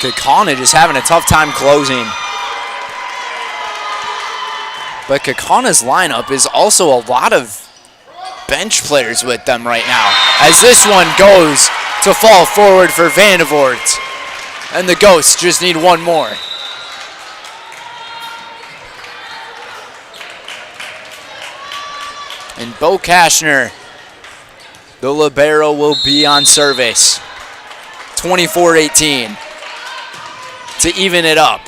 Kaukauna just having a tough time closing. But Kaukauna's lineup is also a lot of bench players with them right now, as this one goes to fall forward for Vandevoort. And the Ghosts just need one more. And Bo Kashner, the libero, will be on service. 24-18 to even it up.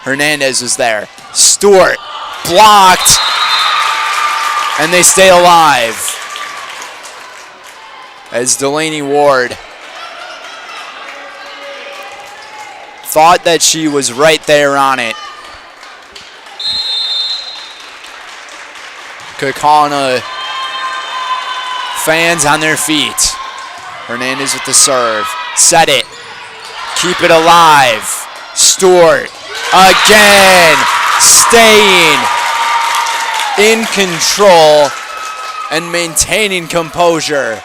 Hernandez is there. Stewart blocked, and they stay alive. As Delaney Ward thought that she was right there on it. Kaukauna fans on their feet. Hernandez with the serve. Set it. Keep it alive. Stewart again, staying in control and maintaining composure.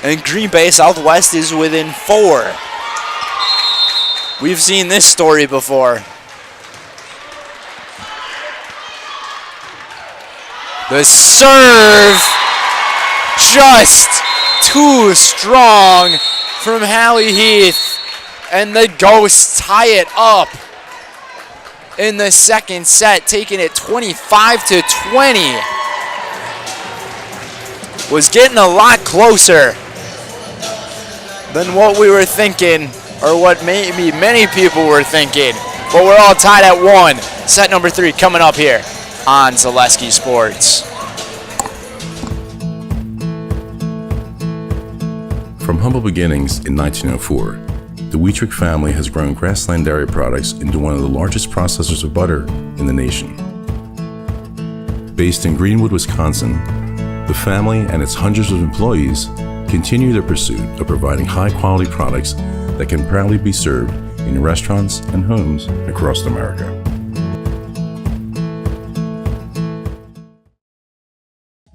And Green Bay Southwest is within 4. We've seen this story before. The serve just too strong from Hallie Heath, and the Ghosts tie it up in the second set, taking it 25-20. Was getting a lot closer than what we were thinking, or what maybe many people were thinking, but we're all tied at 1. Set number 3 coming up here on Zaleski Sports. From humble beginnings in 1904, the Wheatrick family has grown Grassland Dairy Products into one of the largest processors of butter in the nation. Based in Greenwood, Wisconsin, the family and its hundreds of employees continue their pursuit of providing high-quality products that can proudly be served in restaurants and homes across America.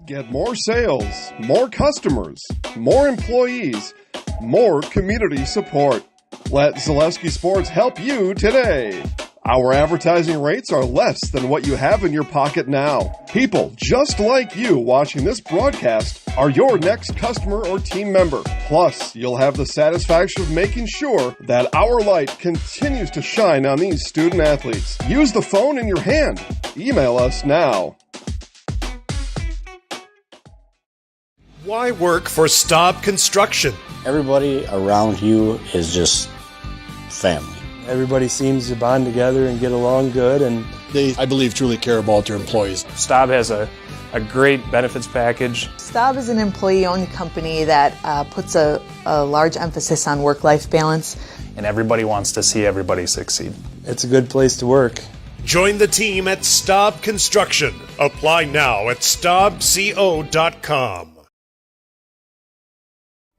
Get more sales, more customers, more employees, more community support. Let Zaleski Sports help you today. Our advertising rates are less than what you have in your pocket now. People just like you watching this broadcast are your next customer or team member. Plus, you'll have the satisfaction of making sure that our light continues to shine on these student athletes. Use the phone in your hand. Email us now. Why work for Staub Construction? Everybody around you is just family. Everybody seems to bond together and get along good, and they, I believe, truly care about their employees. Staub has a great benefits package. Staub is an employee-owned company that puts a large emphasis on work-life balance. And everybody wants to see everybody succeed. It's a good place to work. Join the team at Staub Construction. Apply now at staubco.com.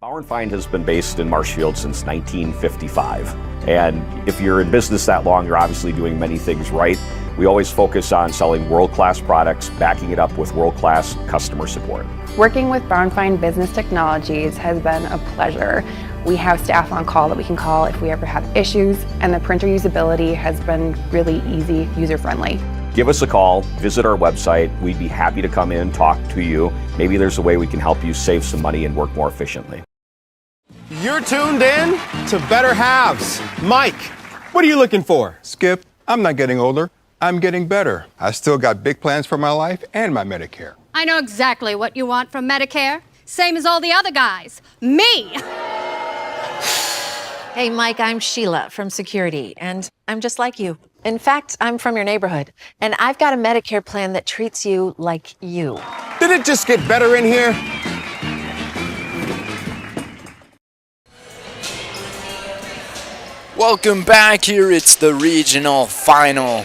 Bauer & Feind has been based in Marshfield since 1955. And if you're in business that long, you're obviously doing many things right. We always focus on selling world-class products, backing it up with world-class customer support. Working with Bauer & Feind Business Technologies has been a pleasure. We have staff on call that we can call if we ever have issues, and the printer usability has been really easy, user-friendly. Give us a call, visit our website. We'd be happy to come in, talk to you. Maybe there's a way we can help you save some money and work more efficiently. You're tuned in to Better Halves. Mike, what are you looking for? Skip, I'm not getting older. I'm getting better. I still got big plans for my life and my Medicare. I know exactly what you want from Medicare. Same as all the other guys. Me! Hey, Mike, I'm Sheila from Security, and I'm just like you. In fact, I'm from your neighborhood, and I've got a Medicare plan that treats you like you. Did it just get better in here? Welcome back here. It's the regional final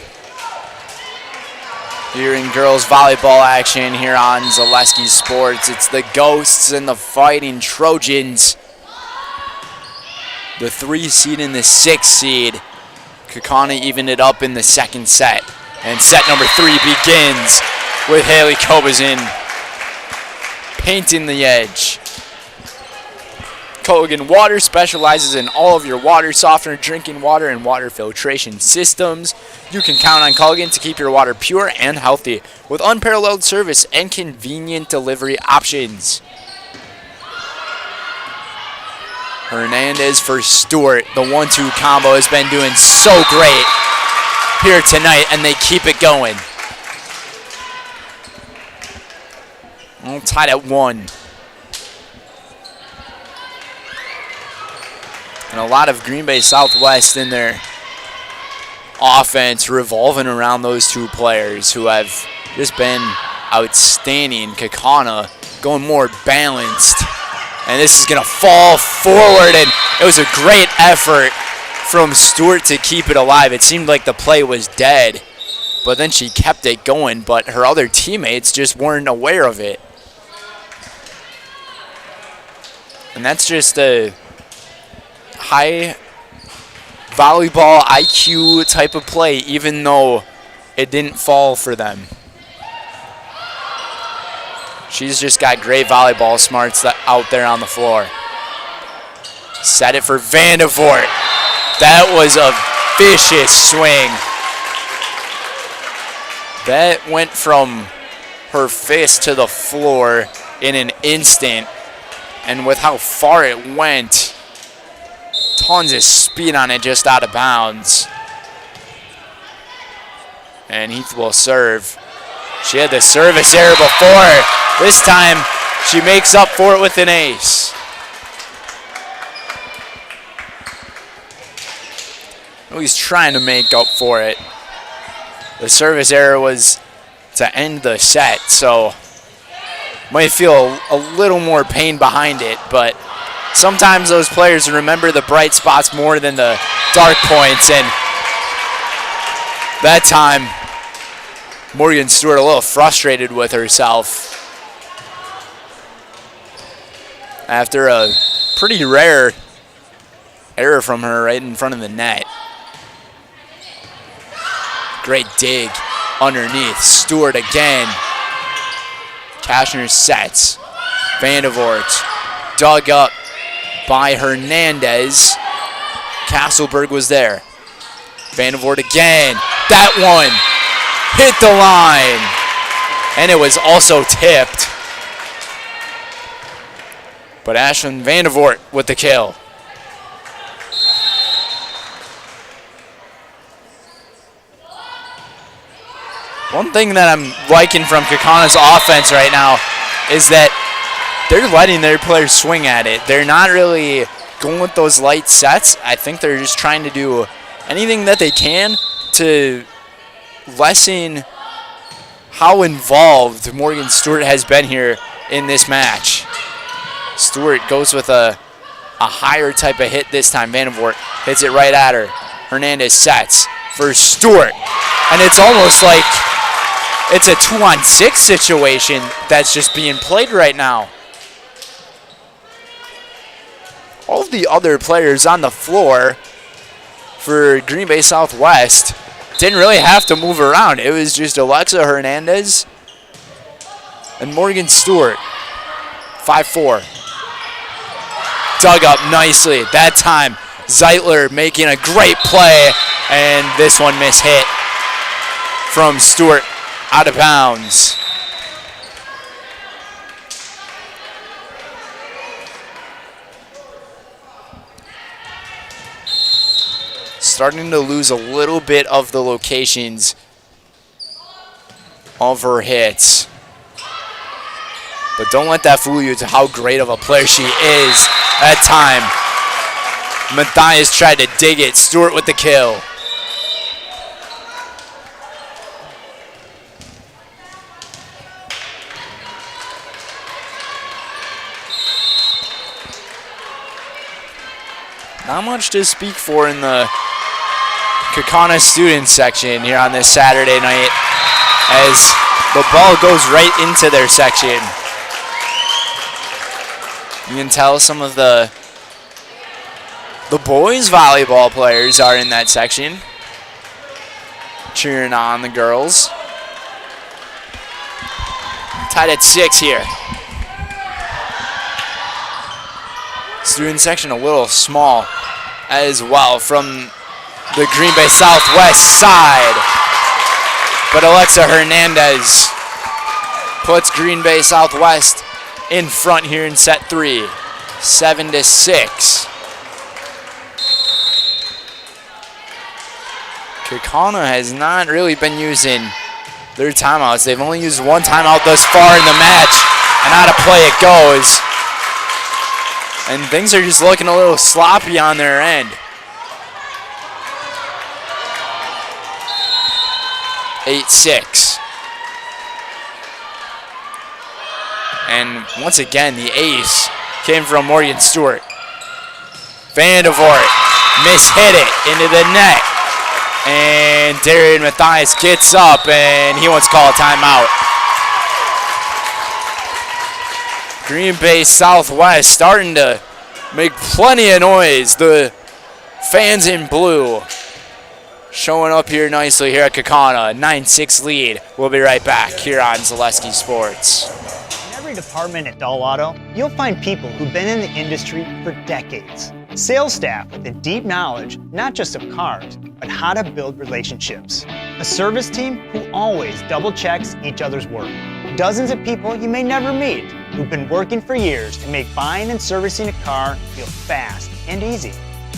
here in girls volleyball action here on Zaleski Sports. It's the Ghosts and the Fighting Trojans. The 3 seed and the 6 seed. Kaukauna evened it up in the second set. And set number 3 begins with Haley Kobazin painting the edge. Culligan Water specializes in all of your water softener, drinking water, and water filtration systems. You can count on Culligan to keep your water pure and healthy with unparalleled service and convenient delivery options. Hernandez for Stewart. The 1-2 combo has been doing so great here tonight, and they keep it going. All tied at 1. And a lot of Green Bay Southwest in their offense revolving around those 2 players who have just been outstanding. Kaukauna going more balanced. And this is going to fall forward, and it was a great effort from Stewart to keep it alive. It seemed like the play was dead, but then she kept it going, but her other teammates just weren't aware of it. And that's just a high volleyball IQ type of play, even though it didn't fall for them. She's just got great volleyball smarts out there on the floor. Set it for Vandevort. That was a vicious swing. That went from her fist to the floor in an instant. And with how far it went, tons of speed on it, just out of bounds. And Heath will serve. She had the service error before. This time, she makes up for it with an ace. At least trying to make up for it. The service error was to end the set, so might feel a little more pain behind it, but sometimes those players remember the bright spots more than the dark points, and that time, Morgan Stewart a little frustrated with herself after a pretty rare error from her right in front of the net. Great dig underneath. Stewart again. Kashner sets. Vandevort dug up by Hernandez. Castleberg was there. Vandevort again. That one hit the line. And it was also tipped. But Ashlyn Vandevort with the kill. One thing that I'm liking from Kaukauna's offense right now is that they're letting their players swing at it. They're not really going with those light sets. I think they're just trying to do anything that they can to lessen how involved Morgan Stewart has been here in this match. Stewart goes with a higher type of hit this time. Vandevort hits it right at her. Hernandez sets for Stewart. And it's almost like it's a 2-on-6 situation that's just being played right now. All of the other players on the floor for Green Bay Southwest didn't really have to move around. It was just Alexa Hernandez and Morgan Stewart. 5-4. Dug up nicely. That time, Zeitler making a great play, and this one mishit from Stewart out of bounds. Starting to lose a little bit of the locations of her hits. But don't let that fool you to how great of a player she is at time. Matthias tried to dig it. Stewart with the kill. Not much to speak for in the Kaukauna student section here on this Saturday night as the ball goes right into their section. You can tell some of the boys volleyball players are in that section, cheering on the girls. Tied at 6 here. Student section a little small as well from the Green Bay Southwest side. But Alexa Hernandez puts Green Bay Southwest in front here in set 3, 7-6. Kaukauna has not really been using their timeouts. They've only used one timeout thus far in the match, and out of play it goes. And things are just looking a little sloppy on their end. 8-6. And once again, the ace came from Morgan Stewart. Vandevort mishit it into the net. And Darian Matthias gets up and he wants to call a timeout. Green Bay Southwest starting to make plenty of noise. The fans in blue showing up here nicely here at Kaukauna. 9-6 lead. We'll be right back here on Zaleski Sports. In every department at Dull Auto, you'll find people who've been in the industry for decades. Sales staff with a deep knowledge, not just of cars, but how to build relationships. A service team who always double checks each other's work. Dozens of people you may never meet who've been working for years to make buying and servicing a car feel fast and easy.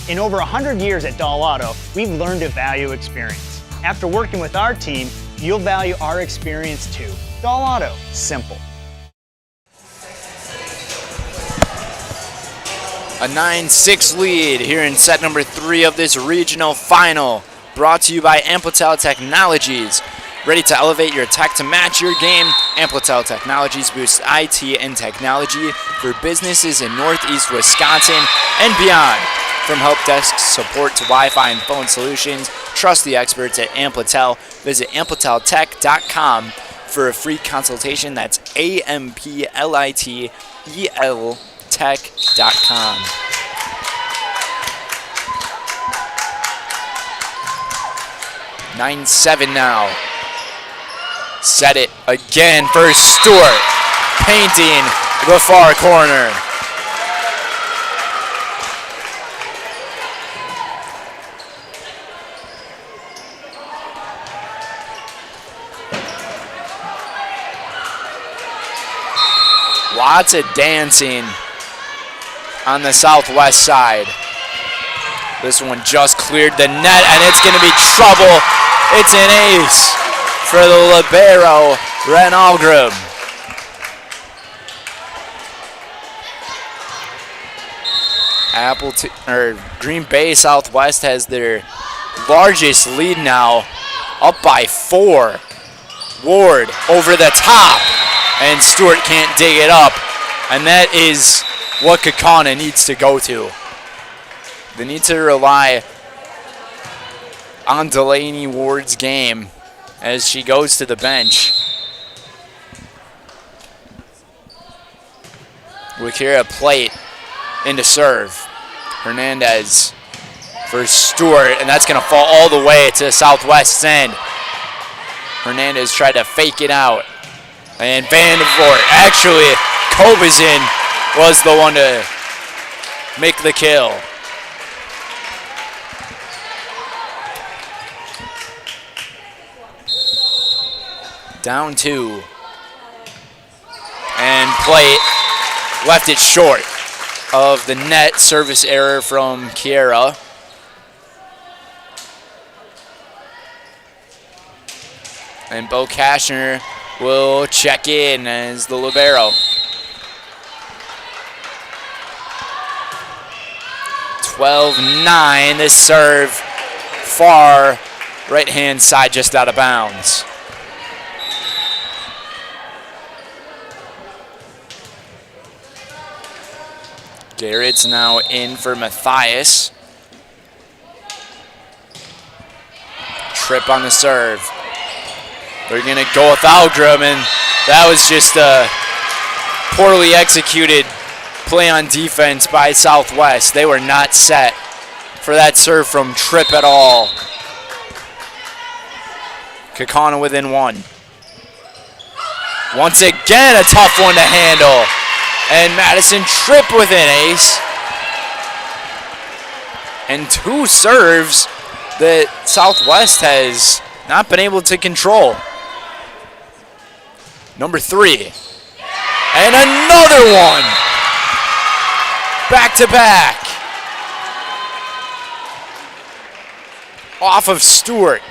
In over 100 years at Dull Auto, we've learned to value experience. After working with our team, you'll value our experience too. Dull Auto, simple. A 9-6 lead here in set number 3 of this regional final, brought to you by Amplitel Technologies. Ready to elevate your tech to match your game? Amplitel Technologies boosts IT and technology for businesses in Northeast Wisconsin and beyond. From help desk support to Wi-Fi and phone solutions, trust the experts at Amplitel. Visit ampliteltech.com for a free consultation. That's AMPLITEL tech.com. (9-7) now. Set it again for Stewart, painting the far corner. Lots of dancing on the southwest side. This one just cleared the net, and it's going to be trouble. It's an ace for the libero, Ren Algrim. Green Bay Southwest has their largest lead now, up by 4. Ward over the top, and Stewart can't dig it up. And that is what Kaukauna needs to go to. They need to rely on Delaney Ward's game as she goes to the bench. Wakira plate into serve. Hernandez for Stewart, and that's going to fall all the way to Southwest's end. Hernandez tried to fake it out. And Vandevort, actually, Kobazin was the one to make the kill. Down 2. And plate left it short of the net. Service error from Kiera. And Bo Kashner will check in as the libero. 12-9, this serve far right-hand side, just out of bounds. Garrett's now in for Matthias. Trip on the serve. They're going to go with Algram, and that was just a poorly executed play on defense by Southwest. They were not set for that serve from Tripp at all. Kaukauna within one. Once again, a tough one to handle. And Madison Tripp with an ace. And two serves that Southwest has not been able to control. Number 3. And another one. Back to back. Off of Stewart.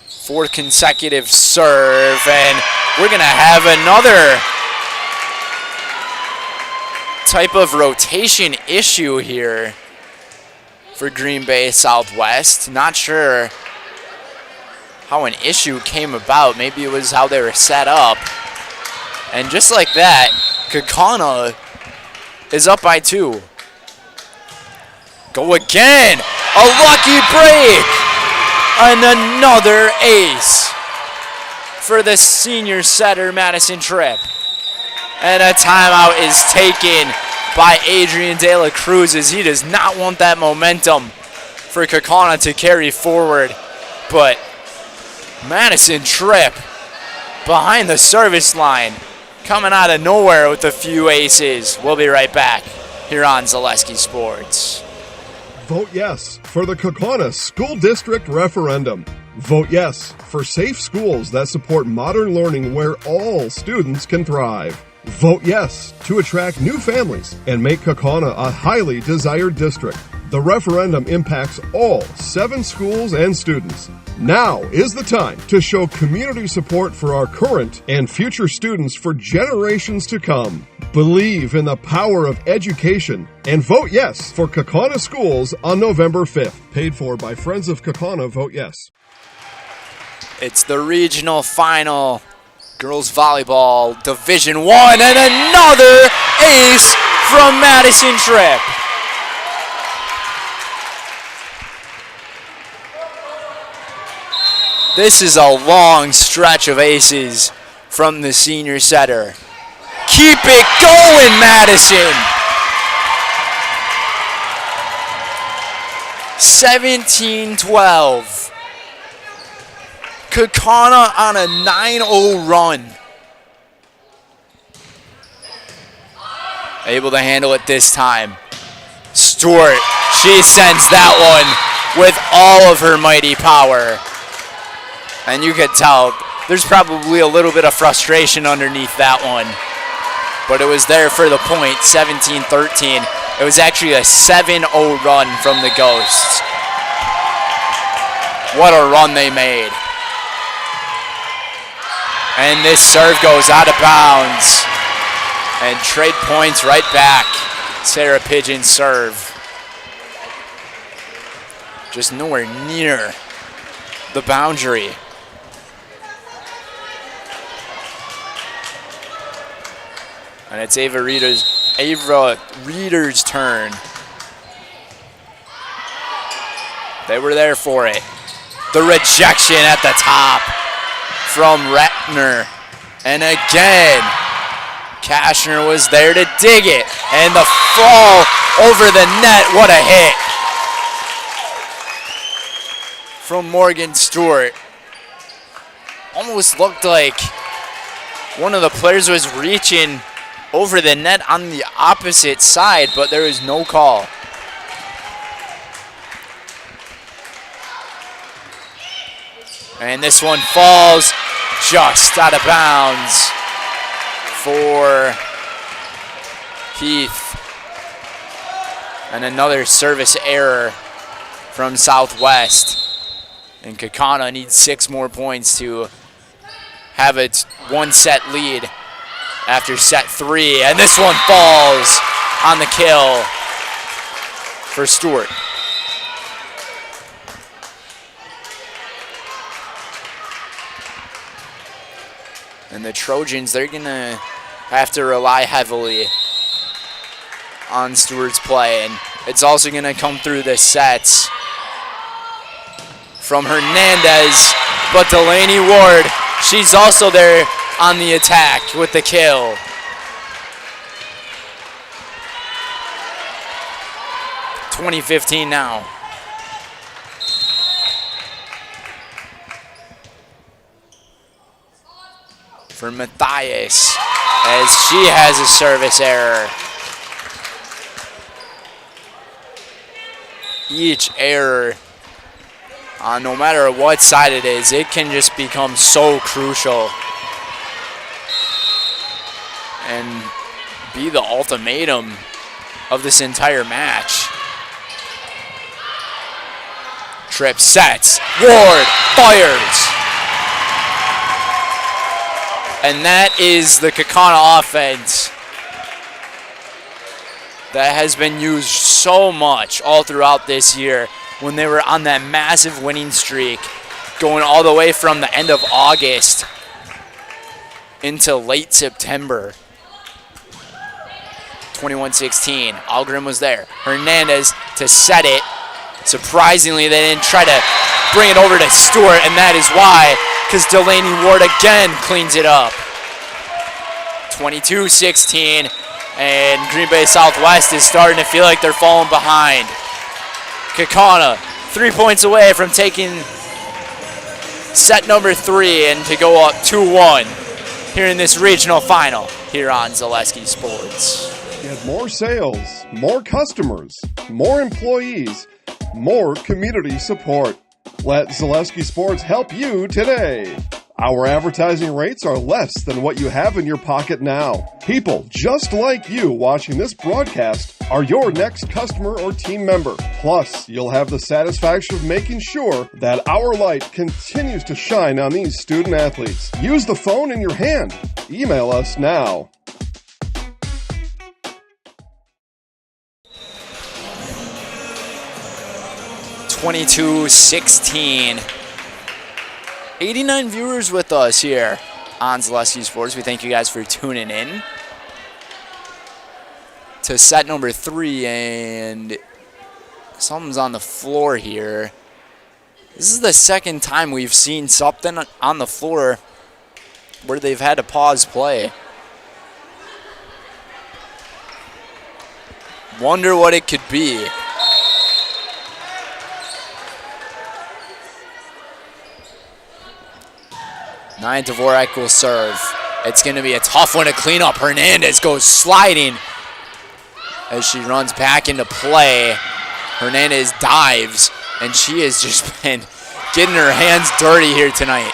Fourth consecutive serve, and we're going to have another type of rotation issue here for Green Bay Southwest. Not sure how an issue came about. Maybe it was how they were set up. And just like that, Kaukauna is up by 2. Go again! A lucky break! And another ace for the senior setter, Madison Tripp. And a timeout is taken by Adrian De La Cruz, as he does not want that momentum for Kaukauna to carry forward. But Madison Tripp behind the service line, coming out of nowhere with a few aces. We'll be right back here on Zaleski Sports. Vote yes for the Kaukauna School District referendum. Vote yes for safe schools that support modern learning where all students can thrive. Vote yes to attract new families and make Kaukauna a highly desired district. The referendum impacts all 7 schools and students. Now is the time to show community support for our current and future students for generations to come. Believe in the power of education and vote yes for Kaukauna schools on November 5th. Paid for by Friends of Kaukauna. Vote yes. It's the regional final, girls volleyball, Division 1, and another ace from Madison Tripp. This is a long stretch of aces from the senior setter. Keep it going, Madison. 17-12. Kaukauna on a 9-0 run. Able to handle it this time. Stewart, she sends that one with all of her mighty power. And you could tell there's probably a little bit of frustration underneath that one. But it was there for the point, 17-13. It was actually a 7-0 run from the Ghosts. What a run they made. And this serve goes out of bounds. And trade points right back. Sarah Pigeon's serve. Just nowhere near the boundary. And it's Ava Reeder's turn. They were there for it. The rejection at the top from Ratner. And again, Kashner was there to dig it. And the fall over the net, what a hit from Morgan Stewart. Almost looked like one of the players was reaching over the net on the opposite side, but there is no call. And this one falls just out of bounds for Heath. And another service error from Southwest. And Kaukauna needs 6 more points to have its 1-set lead after set 3. And this one falls on the kill for Stewart. And the Trojans, they're going to have to rely heavily on Stewart's play. And it's also going to come through the sets from Hernandez. But Delaney Ward, she's also there on the attack with the kill. .20-15 now. For Matthias, as she has a service error. Each error, no matter what side it is, it can just become so crucial and be the ultimatum of this entire match. Tripp sets, Ward fires. And that is the Kaukauna offense that has been used so much all throughout this year when they were on that massive winning streak going all the way from the end of August into late September. 21-16, Algrim was there. Hernandez to set it. Surprisingly, they didn't try to bring it over to Stewart, and that is why, because Delaney Ward again cleans it up. 22-16, and Green Bay Southwest is starting to feel like they're falling behind. Kaukauna, 3 points away from taking set number 3 and to go up 2-1 here in this regional final here on Zaleski Sports. Get more sales, more customers, more employees, more community support. Let Zaleski Sports help you today. Our advertising rates are less than what you have in your pocket now. People just like you watching this broadcast are your next customer or team member. Plus, you'll have the satisfaction of making sure that our light continues to shine on these student athletes. Use the phone in your hand. Email us now. (22-16). 89 viewers with us here on Zaleski Sports. We thank you guys for tuning in to set number 3, and something's on the floor here. This is the second time we've seen something on the floor where they've had to pause play. Wonder what it could be. Nia Dvorak will serve. It's going to be a tough one to clean up. Hernandez goes sliding as she runs back into play. Hernandez dives, and she has just been getting her hands dirty here tonight.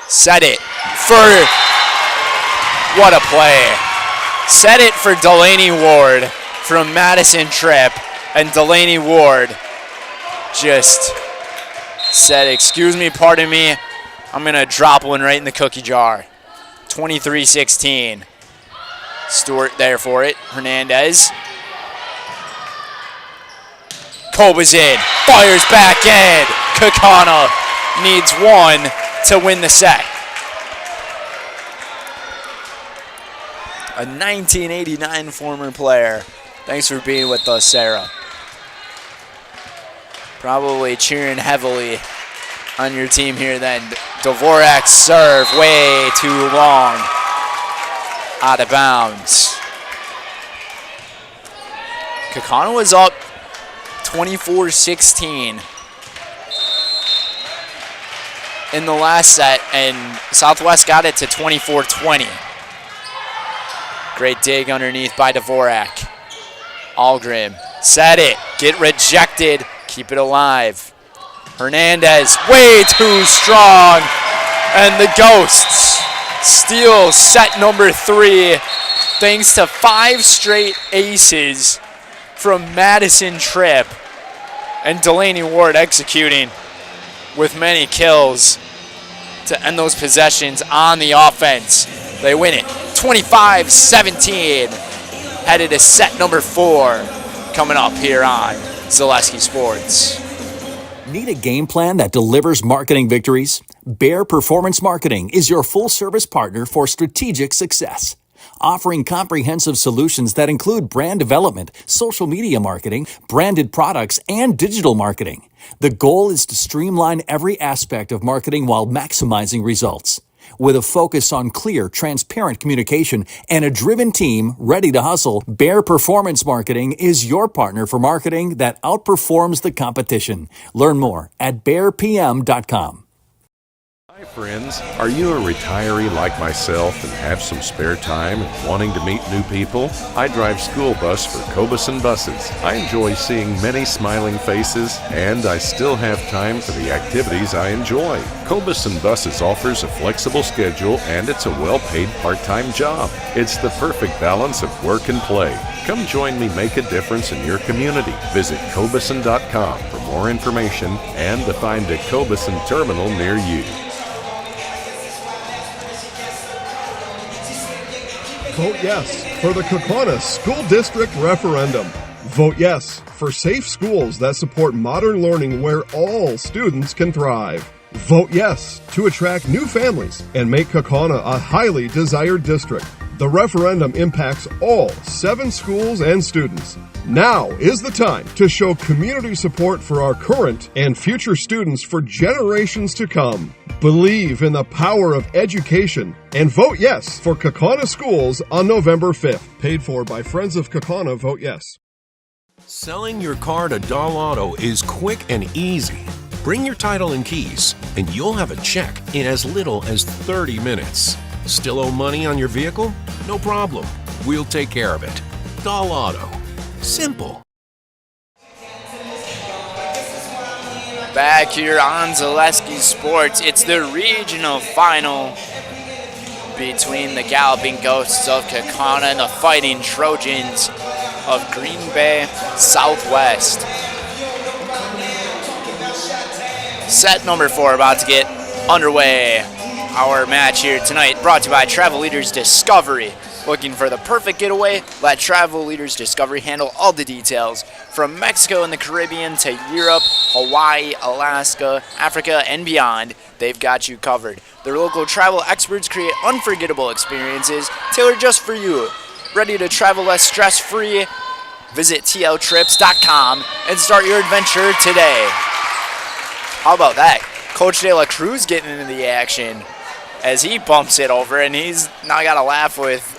Set it for, what a play. Set it for Delaney Ward from Madison Tripp, and Delaney Ward just said, excuse me, pardon me, I'm going to drop one right in the cookie jar. 23-16. Stewart there for it. Hernandez. Koba's in. Fires back in. Kaukauna needs 1 to win the set. A 1989 former player. Thanks for being with us, Sarah. Probably cheering heavily on your team here then. Dvorak's serve way too long. Out of bounds. Kaukauna was up 24-16 in the last set, and Southwest got it to 24-20. Great dig underneath by Dvorak. Algrim, set it, get rejected, keep it alive. Hernandez, way too strong, and the Ghosts steal set number 3 thanks to 5 straight aces from Madison Tripp. And Delaney Ward executing with many kills to end those possessions on the offense. They win it 25-17. Headed to set number 4 coming up here on Zaleski Sports. Need a game plan that delivers marketing victories? Bear Performance Marketing is your full-service partner for strategic success. Offering comprehensive solutions that include brand development, social media marketing, branded products, and digital marketing. The goal is to streamline every aspect of marketing while maximizing results. With a focus on clear, transparent communication and a driven team ready to hustle, Bear Performance Marketing is your partner for marketing that outperforms the competition. Learn more at bearpm.com. Hi friends, are you a retiree like myself and have some spare time and wanting to meet new people? I drive school bus for Kaukauna buses. I enjoy seeing many smiling faces and I still have time for the activities I enjoy. Kaukauna buses offers a flexible schedule and it's a well-paid part-time job. It's the perfect balance of work and play. Come join me make a difference in your community. Visit Kaukauna.com for more information and to find a Kaukauna terminal near you. Vote yes for the Kaukauna School District Referendum. Vote yes for safe schools that support modern learning where all students can thrive. Vote yes to attract new families and make Kaukauna a highly desired district. The referendum impacts all 7 schools and students. Now is the time to show community support for our current and future students for generations to come. Believe in the power of education and vote yes for Kaukauna Schools on November 5th. Paid for by Friends of Kaukauna. Vote yes. Selling your car to Doll Auto is quick and easy. Bring your title and keys, and you'll have a check in as little as 30 minutes. Still owe money on your vehicle? No problem. We'll take care of it. Doll Auto. Simple. Back here on Zaleski Sports, it's the regional final between the Galloping Ghosts of Kaukauna and the Fighting Trojans of Green Bay Southwest. Set number 4 about to get underway. Our match here tonight brought to you by Travel Leaders Discovery. Looking for the perfect getaway? Let Travel Leaders Discovery handle all the details. From Mexico and the Caribbean to Europe, Hawaii, Alaska, Africa, and beyond, they've got you covered. Their local travel experts create unforgettable experiences tailored just for you. Ready to travel less stress-free? Visit tltrips.com and start your adventure today. How about that? Coach De La Cruz getting into the action as he bumps it over, and he's now got to laugh with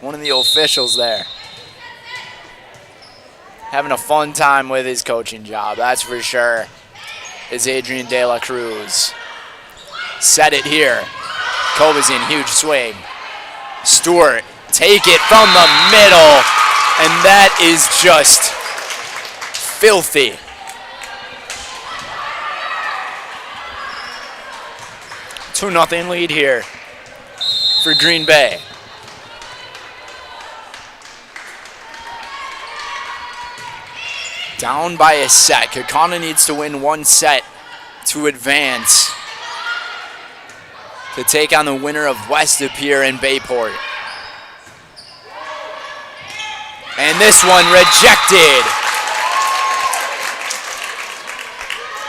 one of the officials there. Having a fun time with his coaching job, that's for sure, is Adrian De La Cruz. Set it here. Kova's in, huge swing. Stewart, take it from the middle, and that is just filthy. 2-0 lead here for Green Bay. Down by a set. Kaukauna needs to win 1 set to advance to take on the winner of West Appear and Bayport. And this one rejected.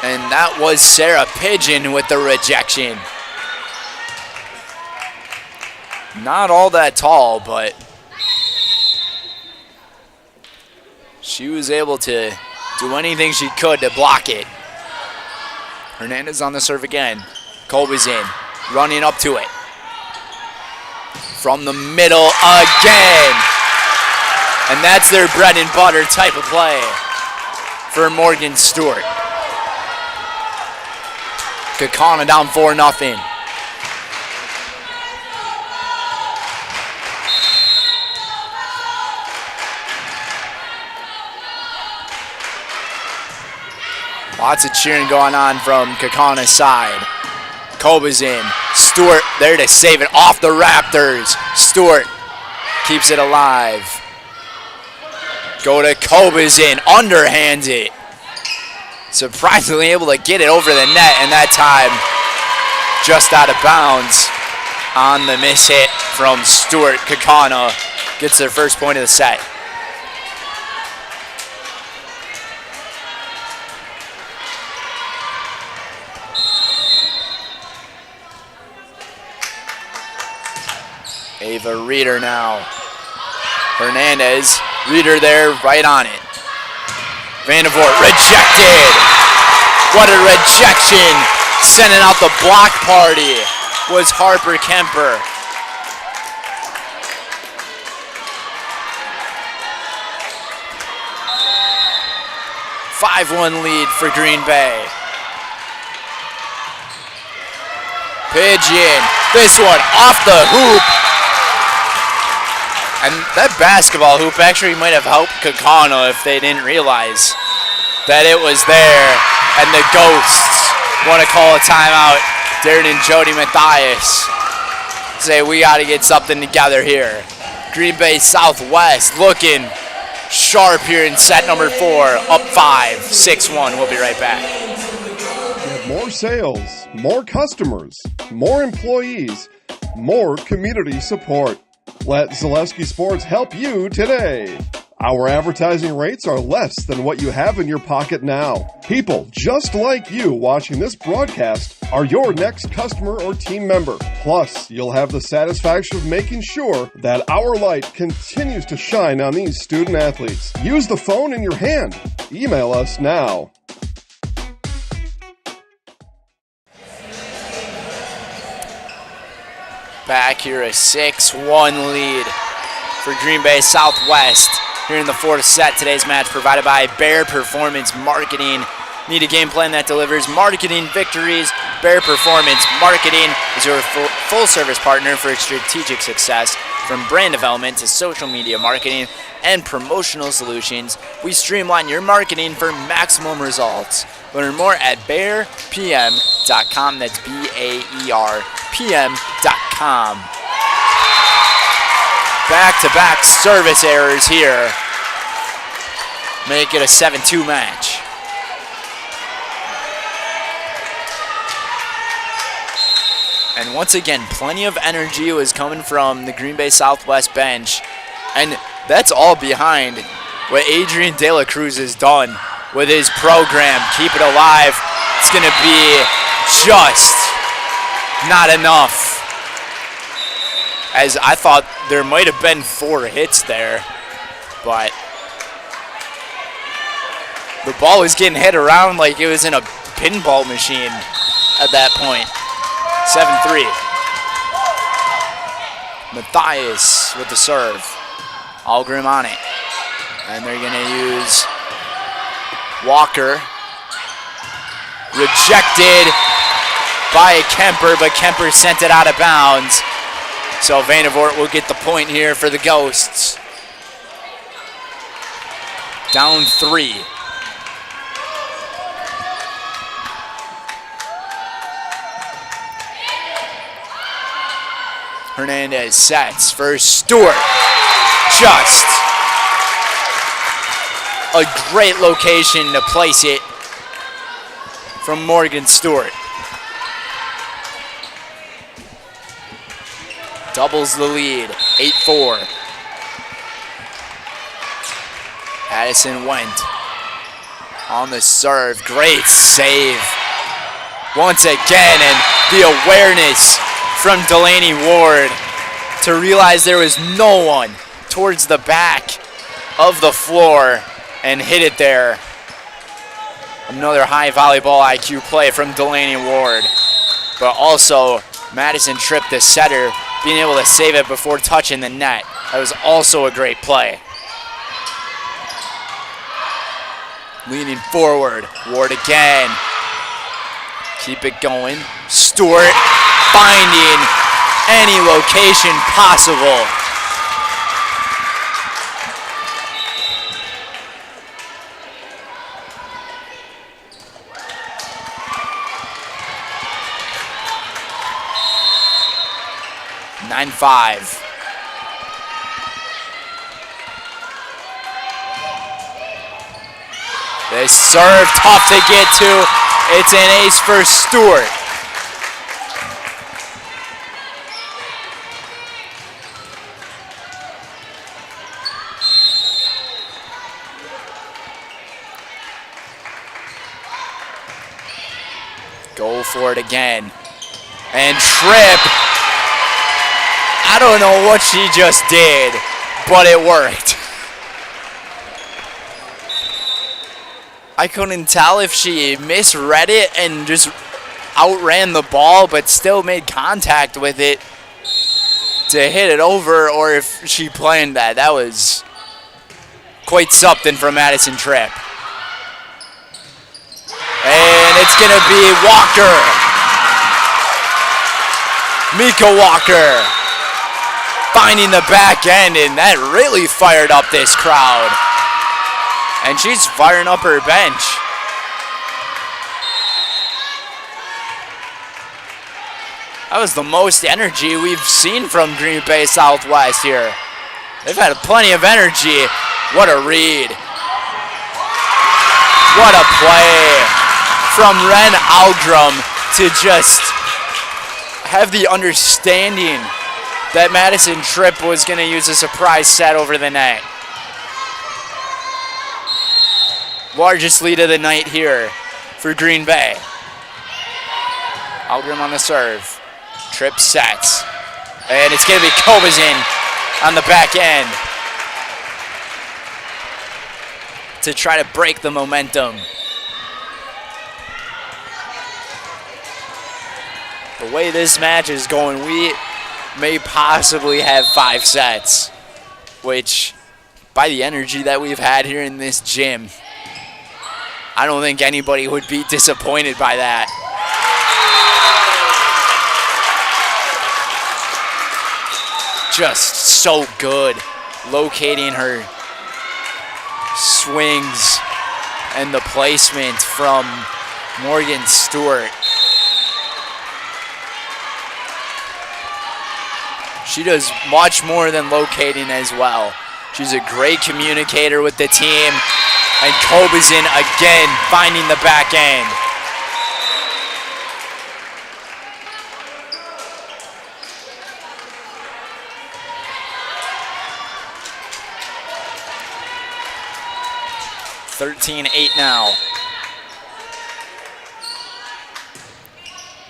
And that was Sarah Pigeon with the rejection. Not all that tall, but she was able to do anything she could to block it. Hernandez on the serve again. Colby's in, running up to it. From the middle again. And that's their bread and butter type of play for Morgan Stewart. Kaukauna down 4-0. Lots of cheering going on from Kaukauna's side. Koba's in. Stewart there to save it off the Raptors. Stewart keeps it alive. Go to Kobazin, underhands it. Surprisingly able to get it over the net, and that time just out of bounds on the miss hit from Stewart. Kaukauna gets their first point of the set. Ava Reeder now. Hernandez, Reeder there, right on it. Vandervoort rejected. What a rejection. Sending out the block party was Harper Kemper. (5-1) lead for Green Bay. Pigeon, this one off the hoop. And that basketball hoop actually might have helped Kaukauna if they didn't realize that it was there. And the Ghosts want to call a timeout. Darren and Jody Mathias say we got to get something together here. Green Bay Southwest looking sharp here in set number 4. Up 5, 6-1. We'll be right back. Get more sales, more customers, more employees, more community support. Let Zaleski Sports help you today. Our advertising rates are less than what you have in your pocket now. People just like you watching this broadcast are your next customer or team member. Plus, you'll have the satisfaction of making sure that our light continues to shine on these student athletes. Use the phone in your hand. Email us now. Back here, a 6-1 lead for Green Bay Southwest here in the fourth set. Today's match provided by Bear Performance Marketing. Need a game plan that delivers marketing victories? Bear Performance Marketing is your full-service partner for strategic success. From brand development to social media marketing and promotional solutions, we streamline your marketing for maximum results. Learn more at bearpm.com. That's BAERPM.com. Back-to-back service errors here. Make it a 7-2 match. And once again, plenty of energy was coming from the Green Bay Southwest bench. And that's all behind what Adrian De La Cruz has done with his program. Keep it alive. It's going to be just not enough. As I thought there might have been 4 hits there. But the ball was getting hit around like it was in a pinball machine at that point. 7-3. Mathias with the serve. Algrim on it. And they're going to use Walker. Rejected by Kemper, but Kemper sent it out of bounds. So Vandervoort will get the point here for the Ghosts. Down 3. Hernandez sets for Stewart. Just a great location to place it from Morgan Stewart. Doubles the lead, 8-4. Addison went on the serve. Great save once again, and the awareness from Delaney Ward to realize there was no one towards the back of the floor and hit it there. Another high volleyball IQ play from Delaney Ward, but also Madison Tripp, the setter, being able to save it before touching the net. That was also a great play. Leaning forward, Ward again. Keep it going. Stewart finding any location possible. This serve tough to get to. It's an ace for Stewart. Go for it again. And Tripp. I don't know what she just did, but it worked. I couldn't tell if she misread it and just outran the ball, but still made contact with it to hit it over, or if she planned that. That was quite something from Madison Tripp. And it's going to be Walker. Mika Walker finding the back end, and that really fired up this crowd. And she's firing up her bench. That was the most energy we've seen from Green Bay Southwest here. They've had plenty of energy. What a read. What a play from Ren Aldrum to just have the understanding that Madison Tripp was going to use a surprise set over the net. Largest lead of the night here for Green Bay. Aldrum on the serve. Tripp sets. And it's going to be Kobazin on the back end to try to break the momentum. The way this match is going, we may possibly have 5 sets, which by the energy that we've had here in this gym, I don't think anybody would be disappointed by that. Just so good locating her swings and the placement from Morgan Stewart. She does much more than locating as well. She's a great communicator with the team. And Kobazin again finding the back end. (13-8) now.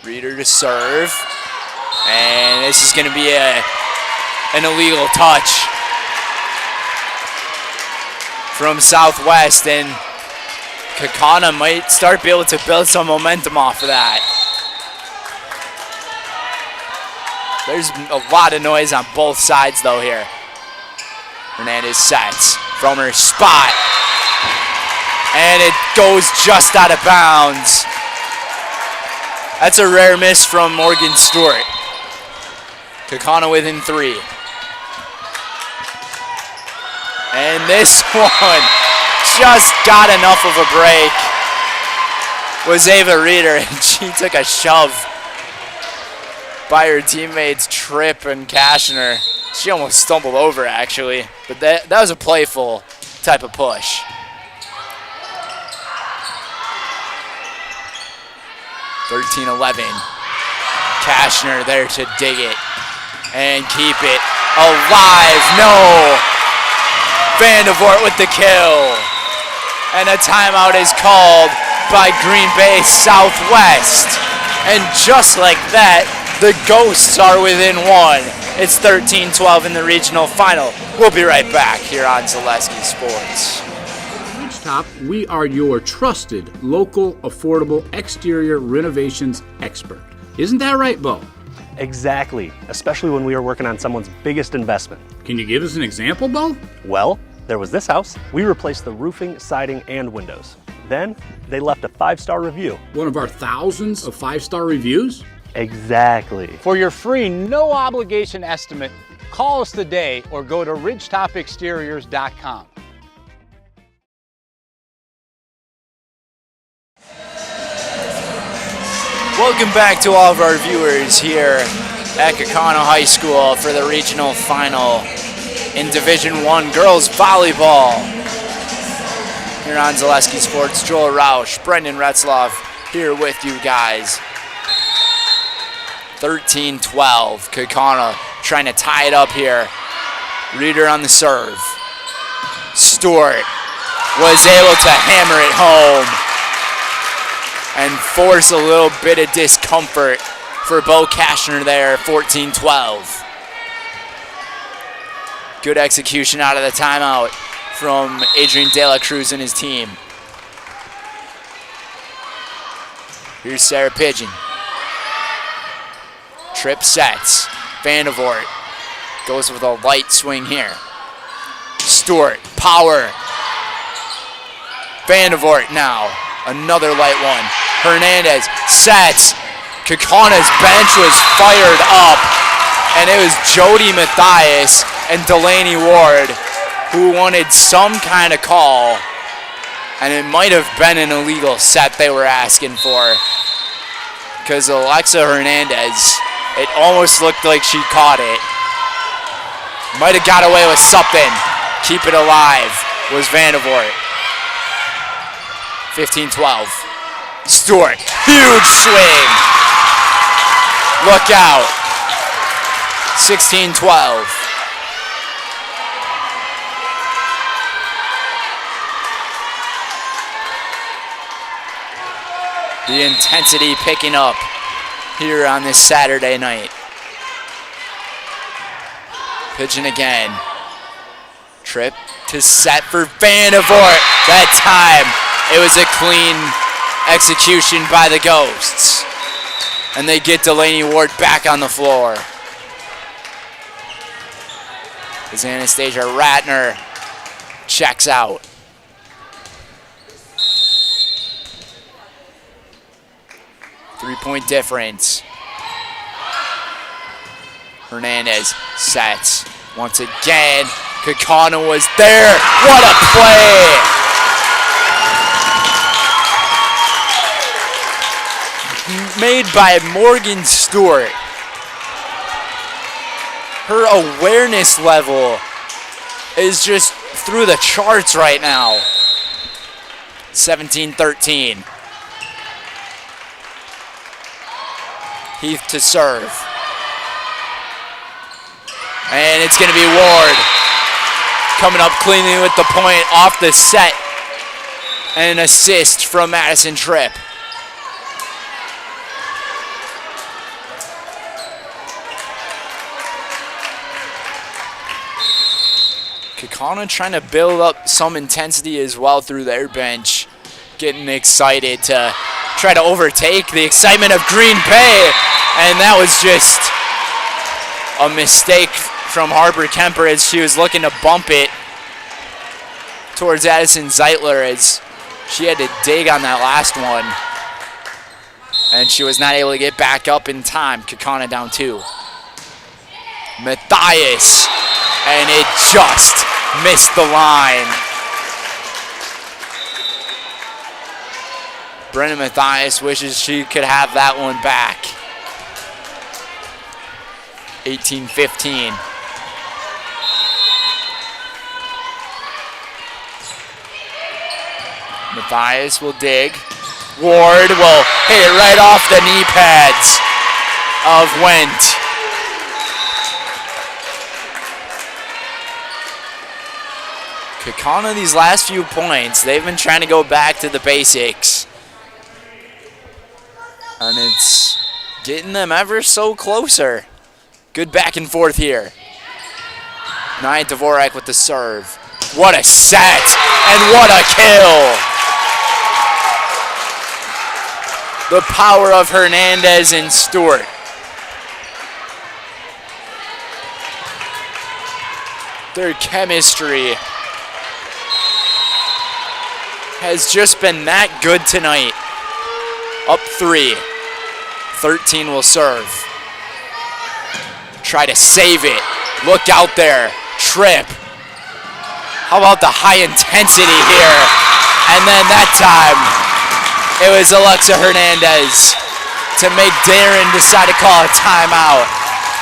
Reeder to serve. And this is going to be an illegal touch from Southwest, and Kaukauna might start be able to build some momentum off of that. There's a lot of noise on both sides though here. Hernandez sets from her spot, and it goes just out of bounds. That's a rare miss from Morgan Stewart. Kaukauna within 3. And this one just got enough of a break. Was Ava Reeder, and she took a shove by her teammates Tripp and Kashner. She almost stumbled over actually, but that was a playful type of push. (13-11). Kashner there to dig it and keep it alive. No! Vandevort with the kill. And a timeout is called by Green Bay Southwest. And just like that, the Ghosts are within 1. It's 13-12 in the regional final. We'll be right back here on Zaleski Sports. Top, we are your trusted, local, affordable exterior renovations expert. Isn't that right, Bo? Exactly, especially when we are working on someone's biggest investment. Can you give us an example, Bo? Well, there was this house. We replaced the roofing, siding, and windows. Then, they left a 5-star review. One of our thousands of 5-star reviews? Exactly. For your free, no-obligation estimate, call us today or go to ridgetopexteriors.com. Welcome back to all of our viewers here at Kaukauna High School for the regional final in Division I girls volleyball. here on Zaleski Sports. Joel Roush, Brendan Retzloff here with you guys. 13-12. Kaukauna trying to tie it up here. Reeder on the serve. Stewart was able to hammer it home and force a little bit of discomfort for Bo Kashner there, 14-12. Good execution out of the timeout from Adrian De La Cruz and his team. Here's Sarah Pigeon. Tripp sets. Vandevort goes with a light swing here. Stewart, power. Vandevort now, another light one. Hernandez sets. Kaukauna's bench was fired up, and it was Jody Mathias and Delaney Ward who wanted some kind of call, and it might have been an illegal set they were asking for, because Alexa Hernandez, it almost looked like she caught it. Might have got away with something. Keep it alive was Vandevort. 15-12. Stewart, huge swing. Look out. 16-12. The intensity picking up here on this Saturday night. Pigeon again. Tripp to set for Vandevort. That time it was a clean execution by the Ghosts. And they get Delaney Ward back on the floor. As Anastasia Ratner checks out. Three-point difference. Hernandez sets. Once again, Kaukauna was there. What a play! Made by Morgan Stewart. Her awareness level is just through the charts right now. 17-13. Heath to serve. And it's going to be Ward coming up cleanly with the point off the set. And an assist from Madison Tripp. Kaukauna trying to build up some intensity as well through their bench. Getting excited to try to overtake the excitement of Green Bay. And that was just a mistake from Harper Kemper as she was looking to bump it towards Addison Zeitler as she had to dig on that last one. And she was not able to get back up in time. Kaukauna down 2. Mathias, and it just missed the line. Brennan Mathias wishes she could have that one back. 18-15. Mathias will dig. Ward will hit it right off the knee pads of Wendt. Kaukauna, these last few points, they've been trying to go back to the basics. And it's getting them ever so closer. Good back and forth here. Nia Dvorak with the serve. What a set, and what a kill. The power of Hernandez and Stewart. Their chemistry has just been that good tonight. Up 3. 13 will serve. Try to save it. Look out there. Tripp. How about the high intensity here? And then that time, it was Alexa Hernandez to make Darren decide to call a timeout.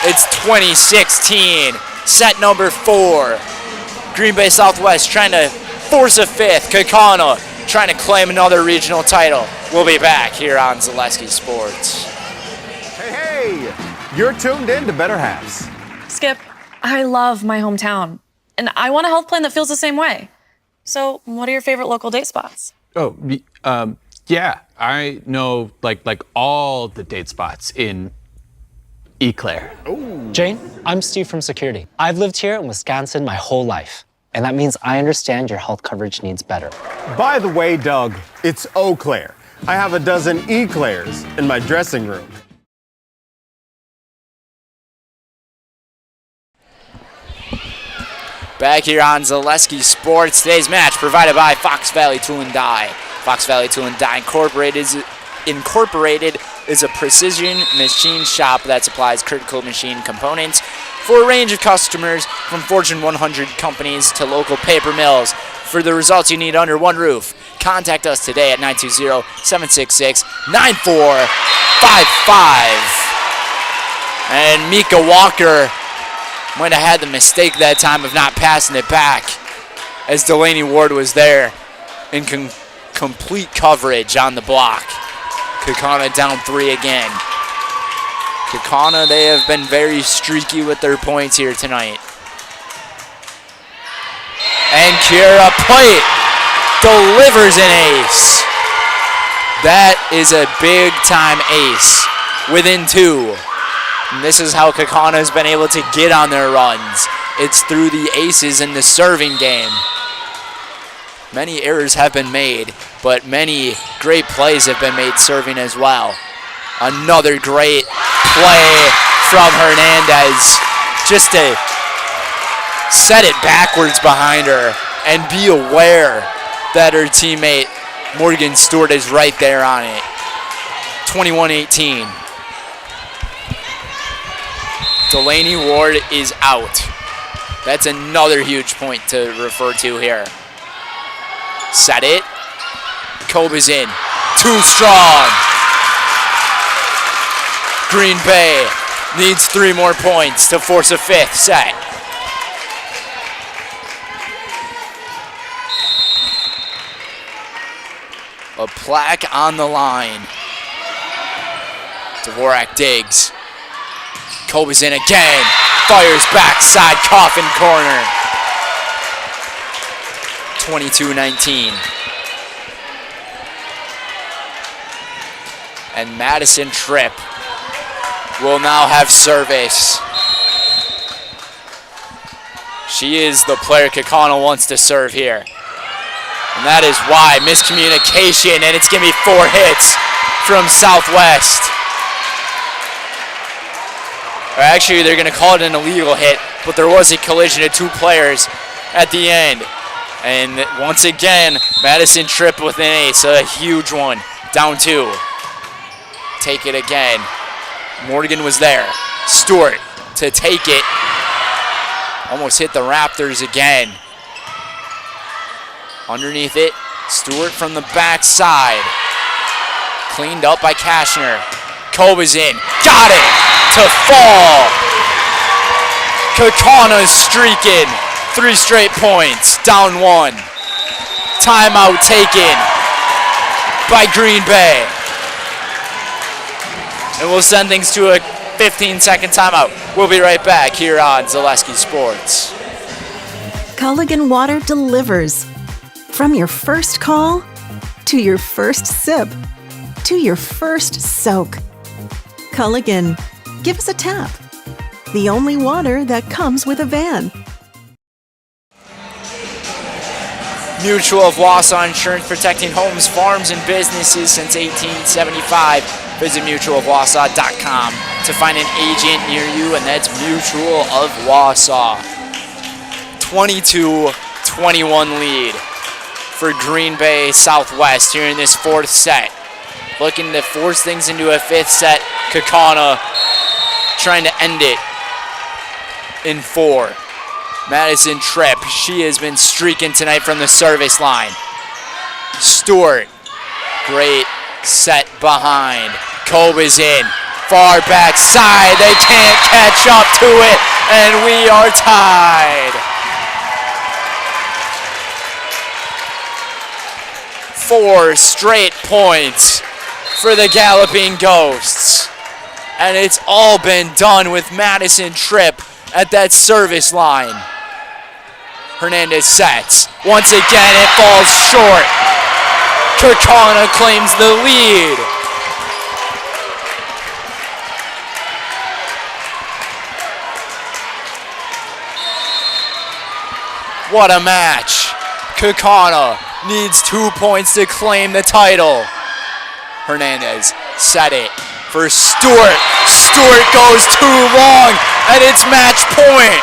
It's 2016. Set number 4. Green Bay Southwest trying to force a fifth. Kaukauna trying to claim another regional title. We'll be back here on Zaleski Sports. Hey, you're tuned in to Better Halves. Skip, I love my hometown, and I want a health plan that feels the same way. So, what are your favorite local date spots? Oh, yeah, I know like all the date spots in Eau Claire. Jane, I'm Steve from Security. I've lived here in Wisconsin my whole life, and that means I understand your health coverage needs better. By the way, Doug, it's Eau Claire. I have a dozen Eclairs in my dressing room. Back here on Zaleski Sports. Today's match provided by Fox Valley Tool and Die. Fox Valley Tool and Die Incorporated is a precision machine shop that supplies critical machine components for a range of customers, from Fortune 100 companies to local paper mills. For the results you need under one roof, contact us today at 920-766-9455. And Mika Walker might have had the mistake that time of not passing it back, as Delaney Ward was there in complete coverage on the block. Kaukauna down 3 again. Kaukauna, they have been very streaky with their points here tonight. And Kira Plate delivers an ace. That is a big time ace within 2. And this is how Kaukauna has been able to get on their runs. It's through the aces in the serving game. Many errors have been made, but many great plays have been made serving as well. Another great play from Hernandez, just to set it backwards behind her and be aware that her teammate Morgan Stewart is right there on it. 21-18. Delaney Ward is out. That's another huge point to refer to here. Set it. Koba's in. Too strong. Green Bay needs 3 more points to force a 5th set. A plaque on the line. Dvorak digs. Koba's in again. Fires backside coffin corner. 22-19. And Madison Tripp will now have service. She is the player Kaukauna wants to serve here. And that is why miscommunication, and it's going to be 4 hits from Southwest. Or actually, they're going to call it an illegal hit, but there was a collision of 2 players at the end. And once again, Madison Tripp with an ace, a huge one, down 2. Take it again. Morgan was there. Stewart to take it. Almost hit the Raptors again. Underneath it, Stewart from the backside. Cleaned up by Kashner. Koba's in. Got it! To fall. Kaukauna streaking. 3 straight points. Down 1. Timeout taken by Green Bay. And we'll send things to a 15-second timeout. We'll be right back here on Zaleski Sports. Culligan Water delivers. From your first call, to your first sip, to your first soak. Culligan, give us a tap. The only water that comes with a van. Mutual of Wausau Insurance, protecting homes, farms, and businesses since 1875. Visit mutualofwausau.com to find an agent near you, and that's Mutual of Wausau. 22-21 lead for Green Bay Southwest here in this 4th set. Looking to force things into a 5th set. Kaukauna trying to end it in 4. Madison Tripp, she has been streaking tonight from the service line. Stewart, great set behind. Koba's in, far back side. They can't catch up to it, and we are tied. 4 straight points for the Galloping Ghosts. And it's all been done with Madison Tripp at that service line. Hernandez sets. Once again, it falls short. Kaukauna claims the lead. What a match. Kaukauna needs 2 points to claim the title. Hernandez set it for Stewart. Stewart goes too long, and it's match point.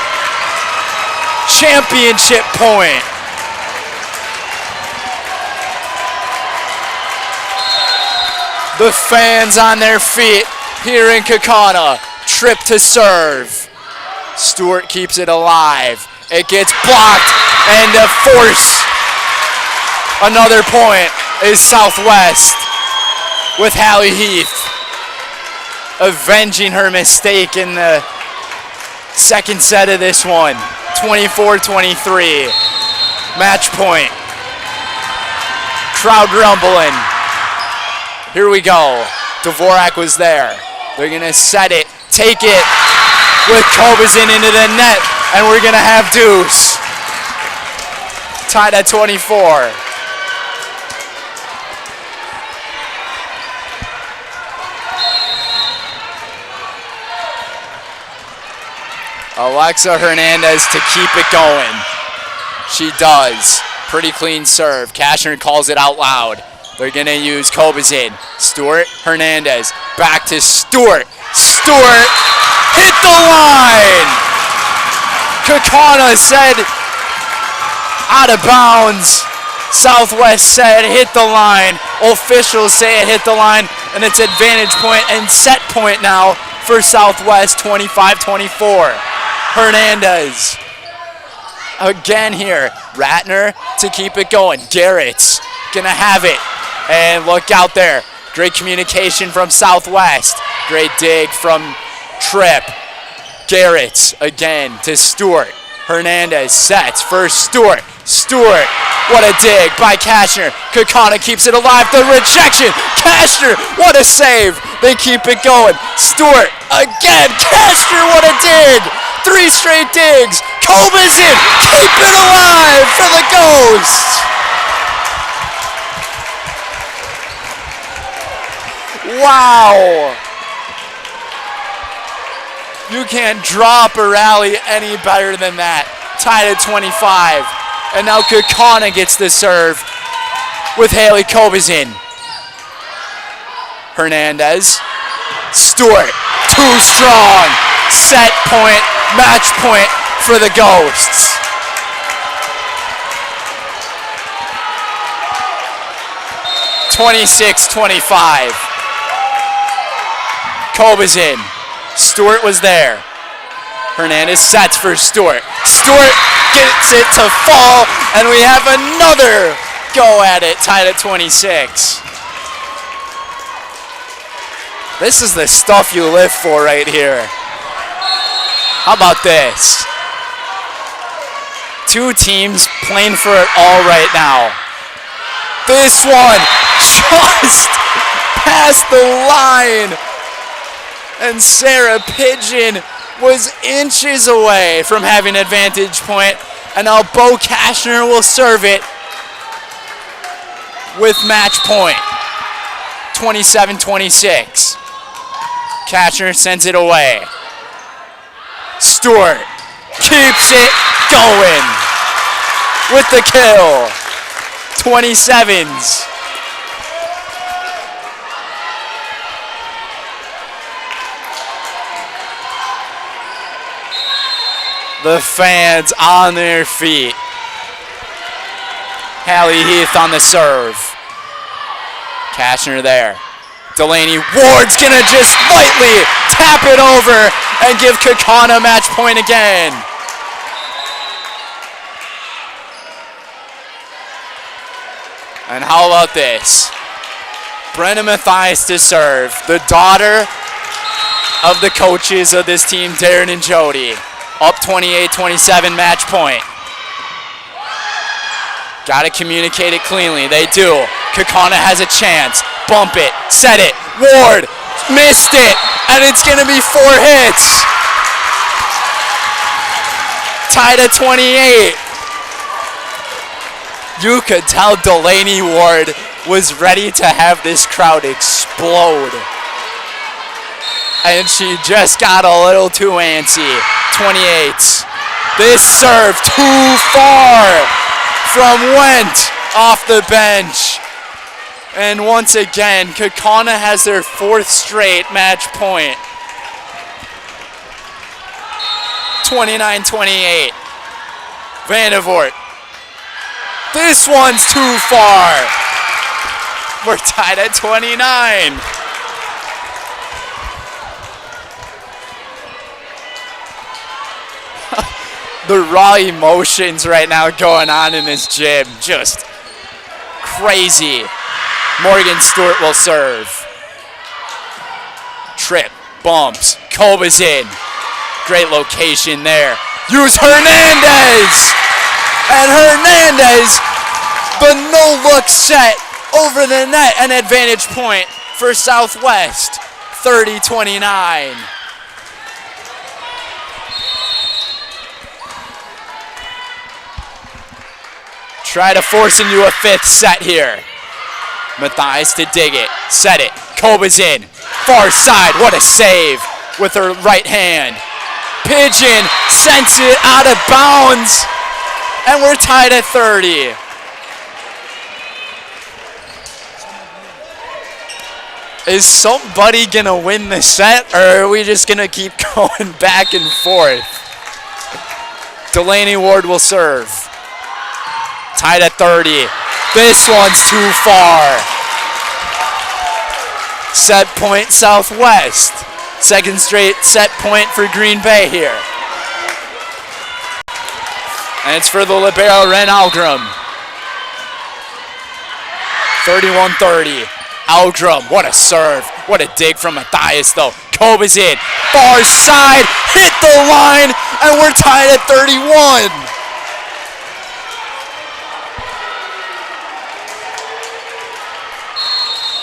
Championship point. The fans on their feet here in Kaukauna. Tripp to serve. Stewart keeps it alive. It gets blocked, and to force another point is Southwest with Hallie Heath avenging her mistake in the second set of this one. 24-23. Match point. Crowd rumbling. Here we go. Dvorak was there. They're going to set it, take it with Kobazin into the net, and we're going to have deuce. Tied at 24. Alexa Hernandez to keep it going. She does. Pretty clean serve. Kashner calls it out loud. They're going to use Kobazin. Stewart, Hernandez. Back to Stewart. Stewart hit the line. Kaukauna said out of bounds. Southwest said hit the line. Officials say it hit the line, and it's advantage point and set point now for Southwest. 25-24. Hernandez again here. Ratner to keep it going. Garrett's gonna have it, and look out there. Great communication from Southwest. Great dig from Tripp. Garrett's again to Stewart. Hernandez sets for Stewart. Stewart, what a dig by Kashner. Kaukauna keeps it alive. The rejection. Kashner, what a save. They keep it going. Stewart again. Kashner, what a dig. 3 straight digs. Kobazin, keep it alive for the Ghosts. Wow. You can't drop a rally any better than that. Tied at 25. And now Kaukauna gets the serve with Haley Kobazin. Hernandez. Stewart, too strong. Set point, match point for the Ghosts. (26-25). Kobazin. Stewart was there. Hernandez sets for Stewart. Stewart gets it to fall, and we have another go at it, tied at 26. This is the stuff you live for right here. How about this? 2 teams playing for it all right now. This one just past the line. And Sarah Pigeon was inches away from having advantage point. And now Bo Kashner will serve it with match point. 27-26. Kashner sends it away. Stewart keeps it going with the kill. 27s. The fans on their feet. Hallie Heath on the serve. Kashner there. Delaney Ward's gonna just lightly tap it over and give Kaukauna match point again. And how about this? Brenna Mathias to serve. The daughter of the coaches of this team, Darren and Jody. Up 28-27, match point. Got to communicate it cleanly. They do. Kaukauna has a chance. Bump it, set it, Ward, missed it, and it's gonna be 4 hits. Tied at 28. You could tell Delaney Ward was ready to have this crowd explode. And she just got a little too antsy. 28. This serve too far from Wendt off the bench. And once again, Kaukauna has their 4th straight match point. 29-28. Vandervoort. This one's too far. We're tied at 29. The raw emotions right now going on in this gym, just crazy. Morgan Stewart will serve. Trip, bumps, Koba's in. Great location there. Use Hernandez! And Hernandez, the no-look set over the net, an advantage point for Southwest, 30-29. Try to force into a 5th set here. Matthias to dig it, set it, Koba's in, far side, what a save with her right hand. Pigeon sends it out of bounds, and we're tied at 30. Is somebody gonna win the set, or are we just gonna keep going back and forth? Delaney Ward will serve. Tied at 30. This one's too far. Set point Southwest. 2nd straight set point for Green Bay here. And it's for the libero Ren Algrim. 31-30. Algrim, what a serve. What a dig from Matthias though. Koba's in. Far side, hit the line, and we're tied at 31.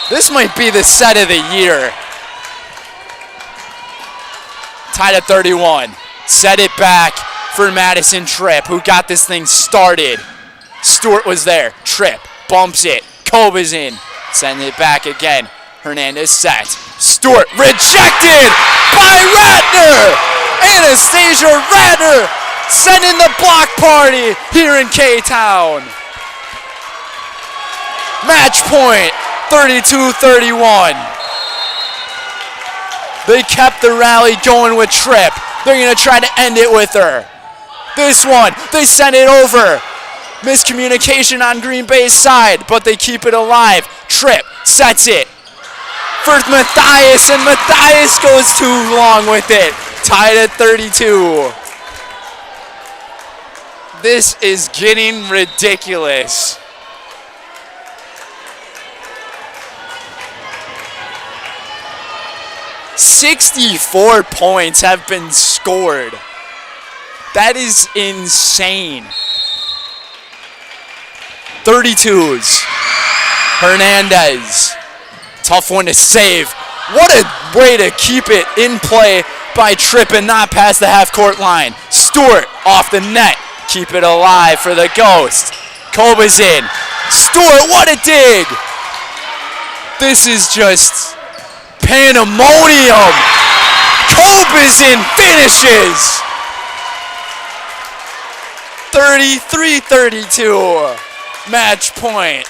This might be the set of the year. Tied at 31. Set it back for Madison Tripp, who got this thing started. Stewart was there. Tripp bumps it. Koba's in. Send it back again. Hernandez set. Stewart rejected by Ratner. Anastasia Ratner sending the block party here in K-Town. Match point. 32-31. They kept the rally going with Tripp. They're going to try to end it with her. This one, they send it over. Miscommunication on Green Bay's side, but they keep it alive. Tripp sets it for Matthias, and Matthias goes too long with it. Tied at 32. This is getting ridiculous. "64 points have been scored. That is insane. 32s. Hernandez. Tough one to save. What a way to keep it in play by Tripp and not pass the half-court line. Stewart off the net. Keep it alive for the Ghost. Koba's in. Stewart, what a dig. This is just pandemonium. Koba's in, finishes. 33-32. Match point.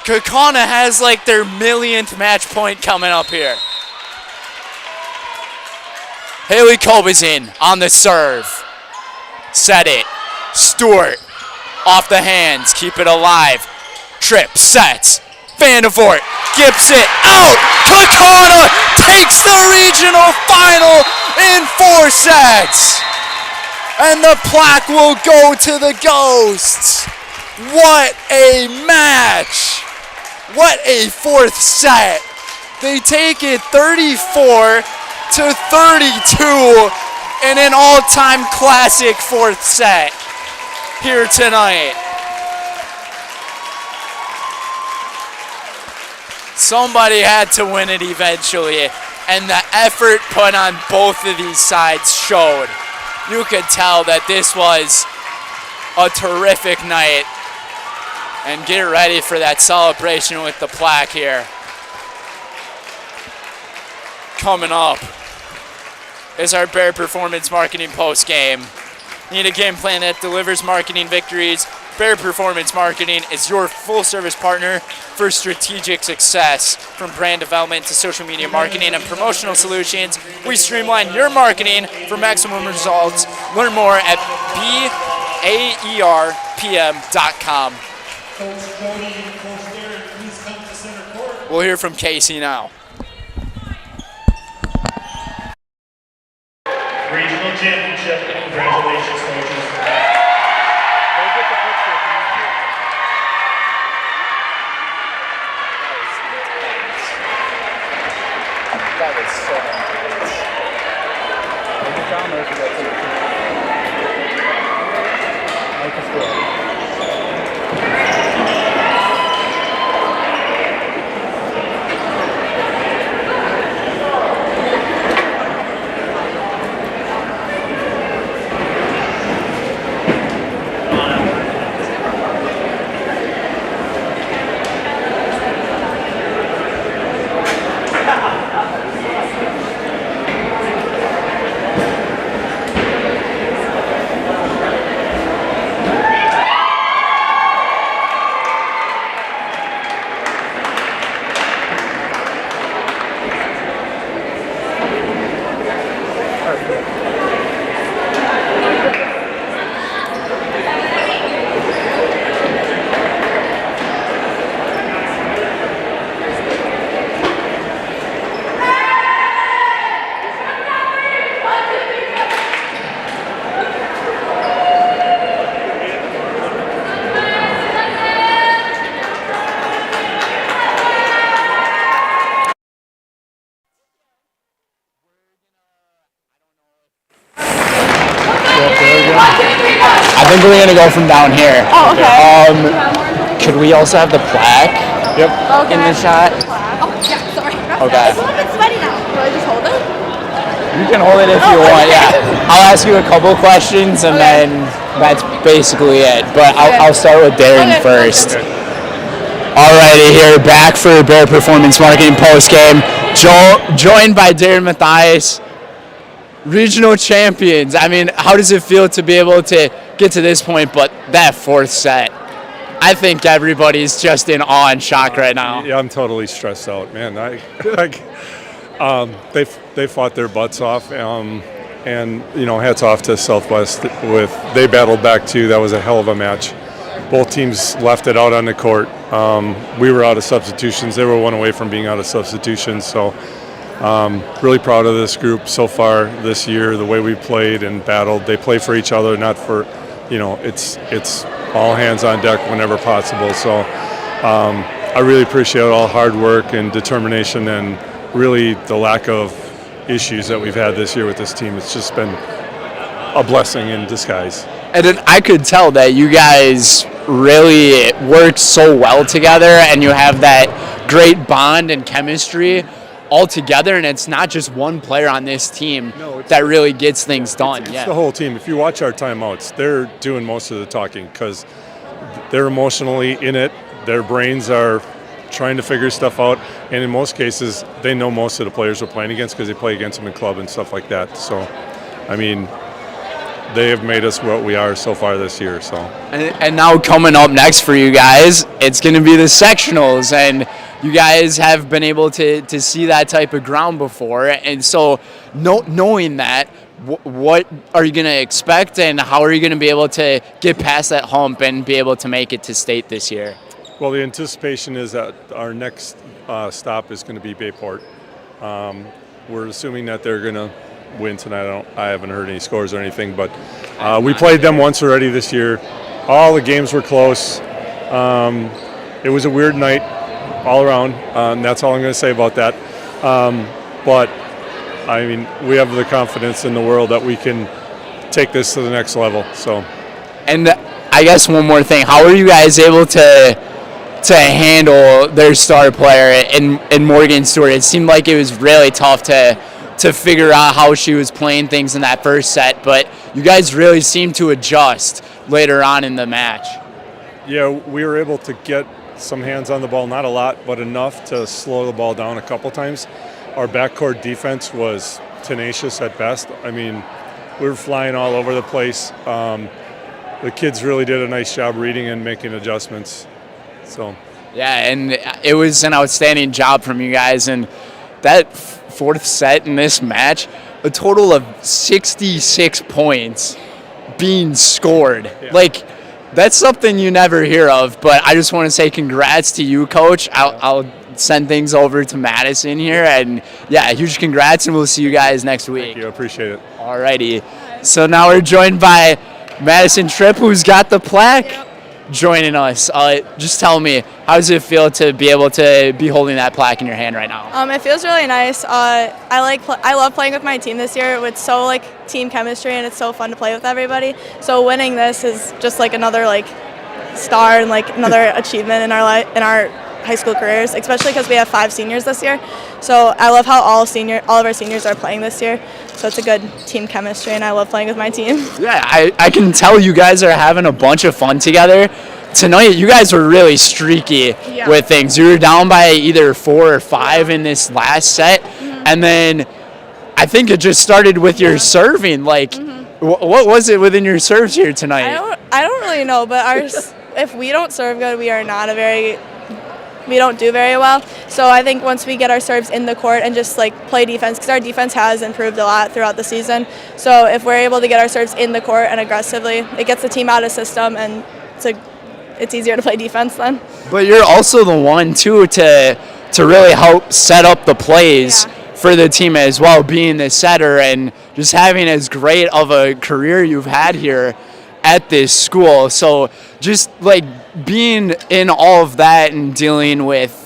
Kaukauna has like their millionth match point coming up here. Haley Koba's in on the serve. Set it. Stewart off the hands. Keep it alive. Tripp sets. Vandervoort gives it out. Kaukauna takes the regional final in 4 sets. And the plaque will go to the Ghosts. What a match. What a 4th set. They take it 34-32 in an all-time classic 4th set here tonight. Somebody had to win it eventually, and the effort put on both of these sides showed. You could tell that this was a terrific night. And get ready for that celebration with the plaque here. Coming up is our Bear Performance Marketing post game. Need a game plan that delivers marketing victories? Bear Performance Marketing is your full-service partner for strategic success. From brand development to social media marketing and promotional solutions, we streamline your marketing for maximum results. Learn more at BAERPM.com. We'll hear from Casey now. Regional championship. Congratulations, coaches. That was so intense. I think we're gonna go from down here. Oh, okay. Could we also have the plaque? Yep. Okay. In the shot. Oh, yeah, sorry. Okay. It's a little bit sweaty now. Do I just hold it? You can hold it if you want. Yeah. I'll ask you a couple questions and then that's basically it. But I'll start with Darren first. Alrighty, here back for Bear Performance Marketing post game. Joined by Darren Mathias. Regional champions. I mean, how does it feel to be able to get to this point, but that fourth set? I think everybody's just in awe and shock right now. Yeah, I'm totally stressed out, man. They fought their butts off, and hats off to Southwest. They battled back too. That was a hell of a match. Both teams left it out on the court. We were out of substitutions. They were one away from being out of substitutions. So. Really proud of this group so far this year, the way we played and battled. They play for each other, not for, it's all hands on deck whenever possible. So I really appreciate all hard work and determination and really the lack of issues that we've had this year with this team. It's just been a blessing in disguise. And then I could tell that you guys really work so well together and you have that great bond and chemistry all together, and it's not just one player on this team that really gets things done. It's the whole team. If you watch our timeouts, they're doing most of the talking because they're emotionally in it. Their brains are trying to figure stuff out, and in most cases, they know most of the players we're playing against because they play against them in club and stuff like that. So, I mean, they have made us what we are so far this year. So, and now coming up next for you guys, it's going to be the sectionals, and you guys have been able to see that type of ground before, and so knowing that, what are you going to expect, and how are you going to be able to get past that hump and be able to make it to state this year? Well, the anticipation is that our next stop is going to be Bayport. We're assuming that they're going to win tonight. I haven't heard any scores or anything, but we played them once already this year. All the games were close. It was a weird night all around. That's all I'm going to say about that. But, I mean, we have the confidence in the world that we can take this to the next level. So, and I guess one more thing. How are you guys able to to handle their star player in Morgan Stewart. It seemed like it was really tough to figure out how she was playing things in that first set, but you guys really seemed to adjust later on in the match. Yeah, we were able to get some hands on the ball, not a lot, but enough to slow the ball down a couple times. Our backcourt defense was tenacious at best. I mean, we were flying all over the place. The kids really did a nice job reading and making adjustments. So. Yeah, and it was an outstanding job from you guys. And that fourth set in this match, a total of 66 points being scored. Yeah. Like, that's something you never hear of. But I just want to say congrats to you, Coach. I'll send things over to Madison here. And, yeah, huge congrats, and we'll see you guys next week. Thank you. I appreciate it. All righty. So now we're joined by Madison Tripp, who's got the plaque, joining us. Just tell me, how does it feel to be able to be holding that plaque in your hand right now? It feels really nice. I love playing with my team this year. It's so team chemistry, and it's so fun to play with everybody. So winning this is just another star and another achievement in our high school careers, especially because we have 5 seniors this year. So I love how all of our seniors are playing this year. So it's a good team chemistry, and I love playing with my team. Yeah, I can tell you guys are having a bunch of fun together. Tonight, you guys were really streaky with things. You were down by either 4 or 5 in this last set, and then I think it just started with your serving. What was it within your serves here tonight? I don't really know, but if we don't serve good, we don't do very well. So I think once we get our serves in the court and just play defense, because our defense has improved a lot throughout the season. So if we're able to get our serves in the court and aggressively, it gets the team out of system, and it's easier to play defense then. But you're also the one too to really help set up the plays for the team as well, being the setter and just having as great of a career you've had here at this school. So just being in all of that and dealing with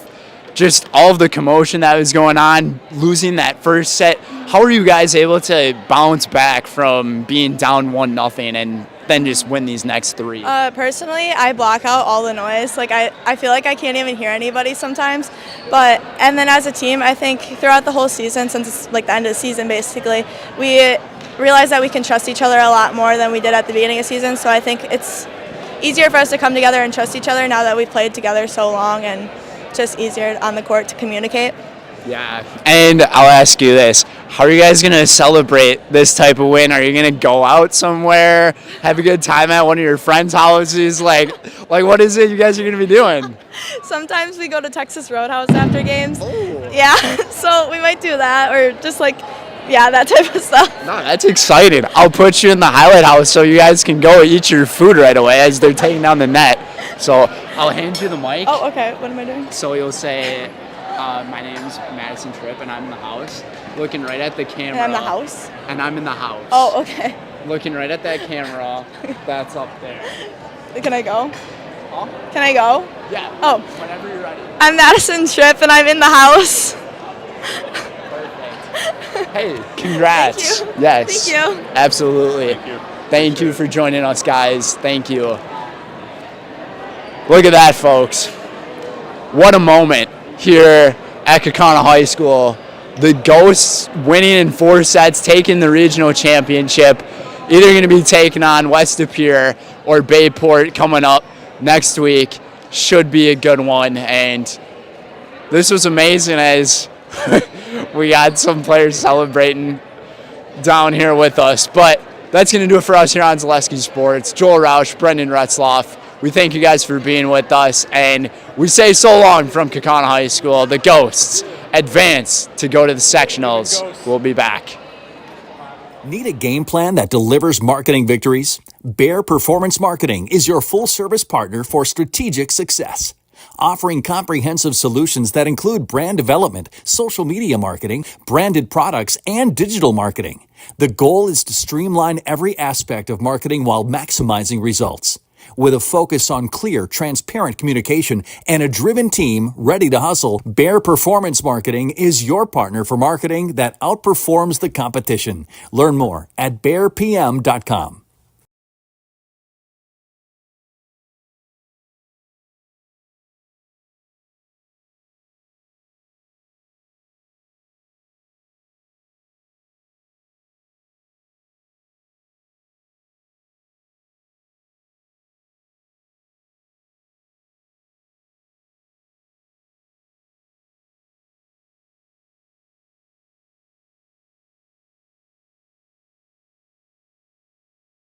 just all of the commotion that was going on, losing that first set, how are you guys able to bounce back from being down 1-0 and then just win these next 3? Personally, I block out all the noise. I feel like I can't even hear anybody sometimes. And then as a team, I think throughout the whole season, since it's the end of the season basically, we realize that we can trust each other a lot more than we did at the beginning of the season. So I think it's easier for us to come together and trust each other now that we've played together so long, and just easier on the court to communicate. Yeah, and I'll ask you this. How are you guys going to celebrate this type of win? Are you going to go out somewhere, have a good time at one of your friends' houses? What is it you guys are going to be doing? Sometimes we go to Texas Roadhouse after games. Oh. Yeah, so we might do that, or just that type of stuff. No, that's exciting. I'll put you in the highlight house so you guys can go eat your food right away as they're taking down the net. So I'll hand you the mic. Oh, okay. What am I doing? So you'll say, my name's Madison Tripp, and I'm in the house. Looking right at the camera. And I'm the house? And I'm in the house. Oh, okay. Looking right at that camera. That's up there. Can I go? Huh? Can I go? Yeah. Oh. Whenever you're ready. I'm Madison Tripp, and I'm in the house. Hey, congrats. Thank you. Yes. Thank you. Absolutely. Thank you for joining us, guys. Thank you. Look at that, folks. What a moment here at Kaukauna High School. The Ghosts winning in 4 sets, taking the regional championship. Either going to be taking on West Pier or Bayport coming up next week. Should be a good one. And this was amazing as we got some players celebrating down here with us. But that's going to do it for us here on Zaleski Sports. Joel Roush, Brendan Retzloff. We thank you guys for being with us. And we say so long from Kaukauna High School. The Ghosts advance to go to the sectionals. We'll be back. Need a game plan that delivers marketing victories? Bear Performance Marketing is your full-service partner for strategic success. Offering comprehensive solutions that include brand development, social media marketing, branded products, and digital marketing. The goal is to streamline every aspect of marketing while maximizing results. With a focus on clear, transparent communication and a driven team ready to hustle, Bear Performance Marketing is your partner for marketing that outperforms the competition. Learn more at bearpm.com.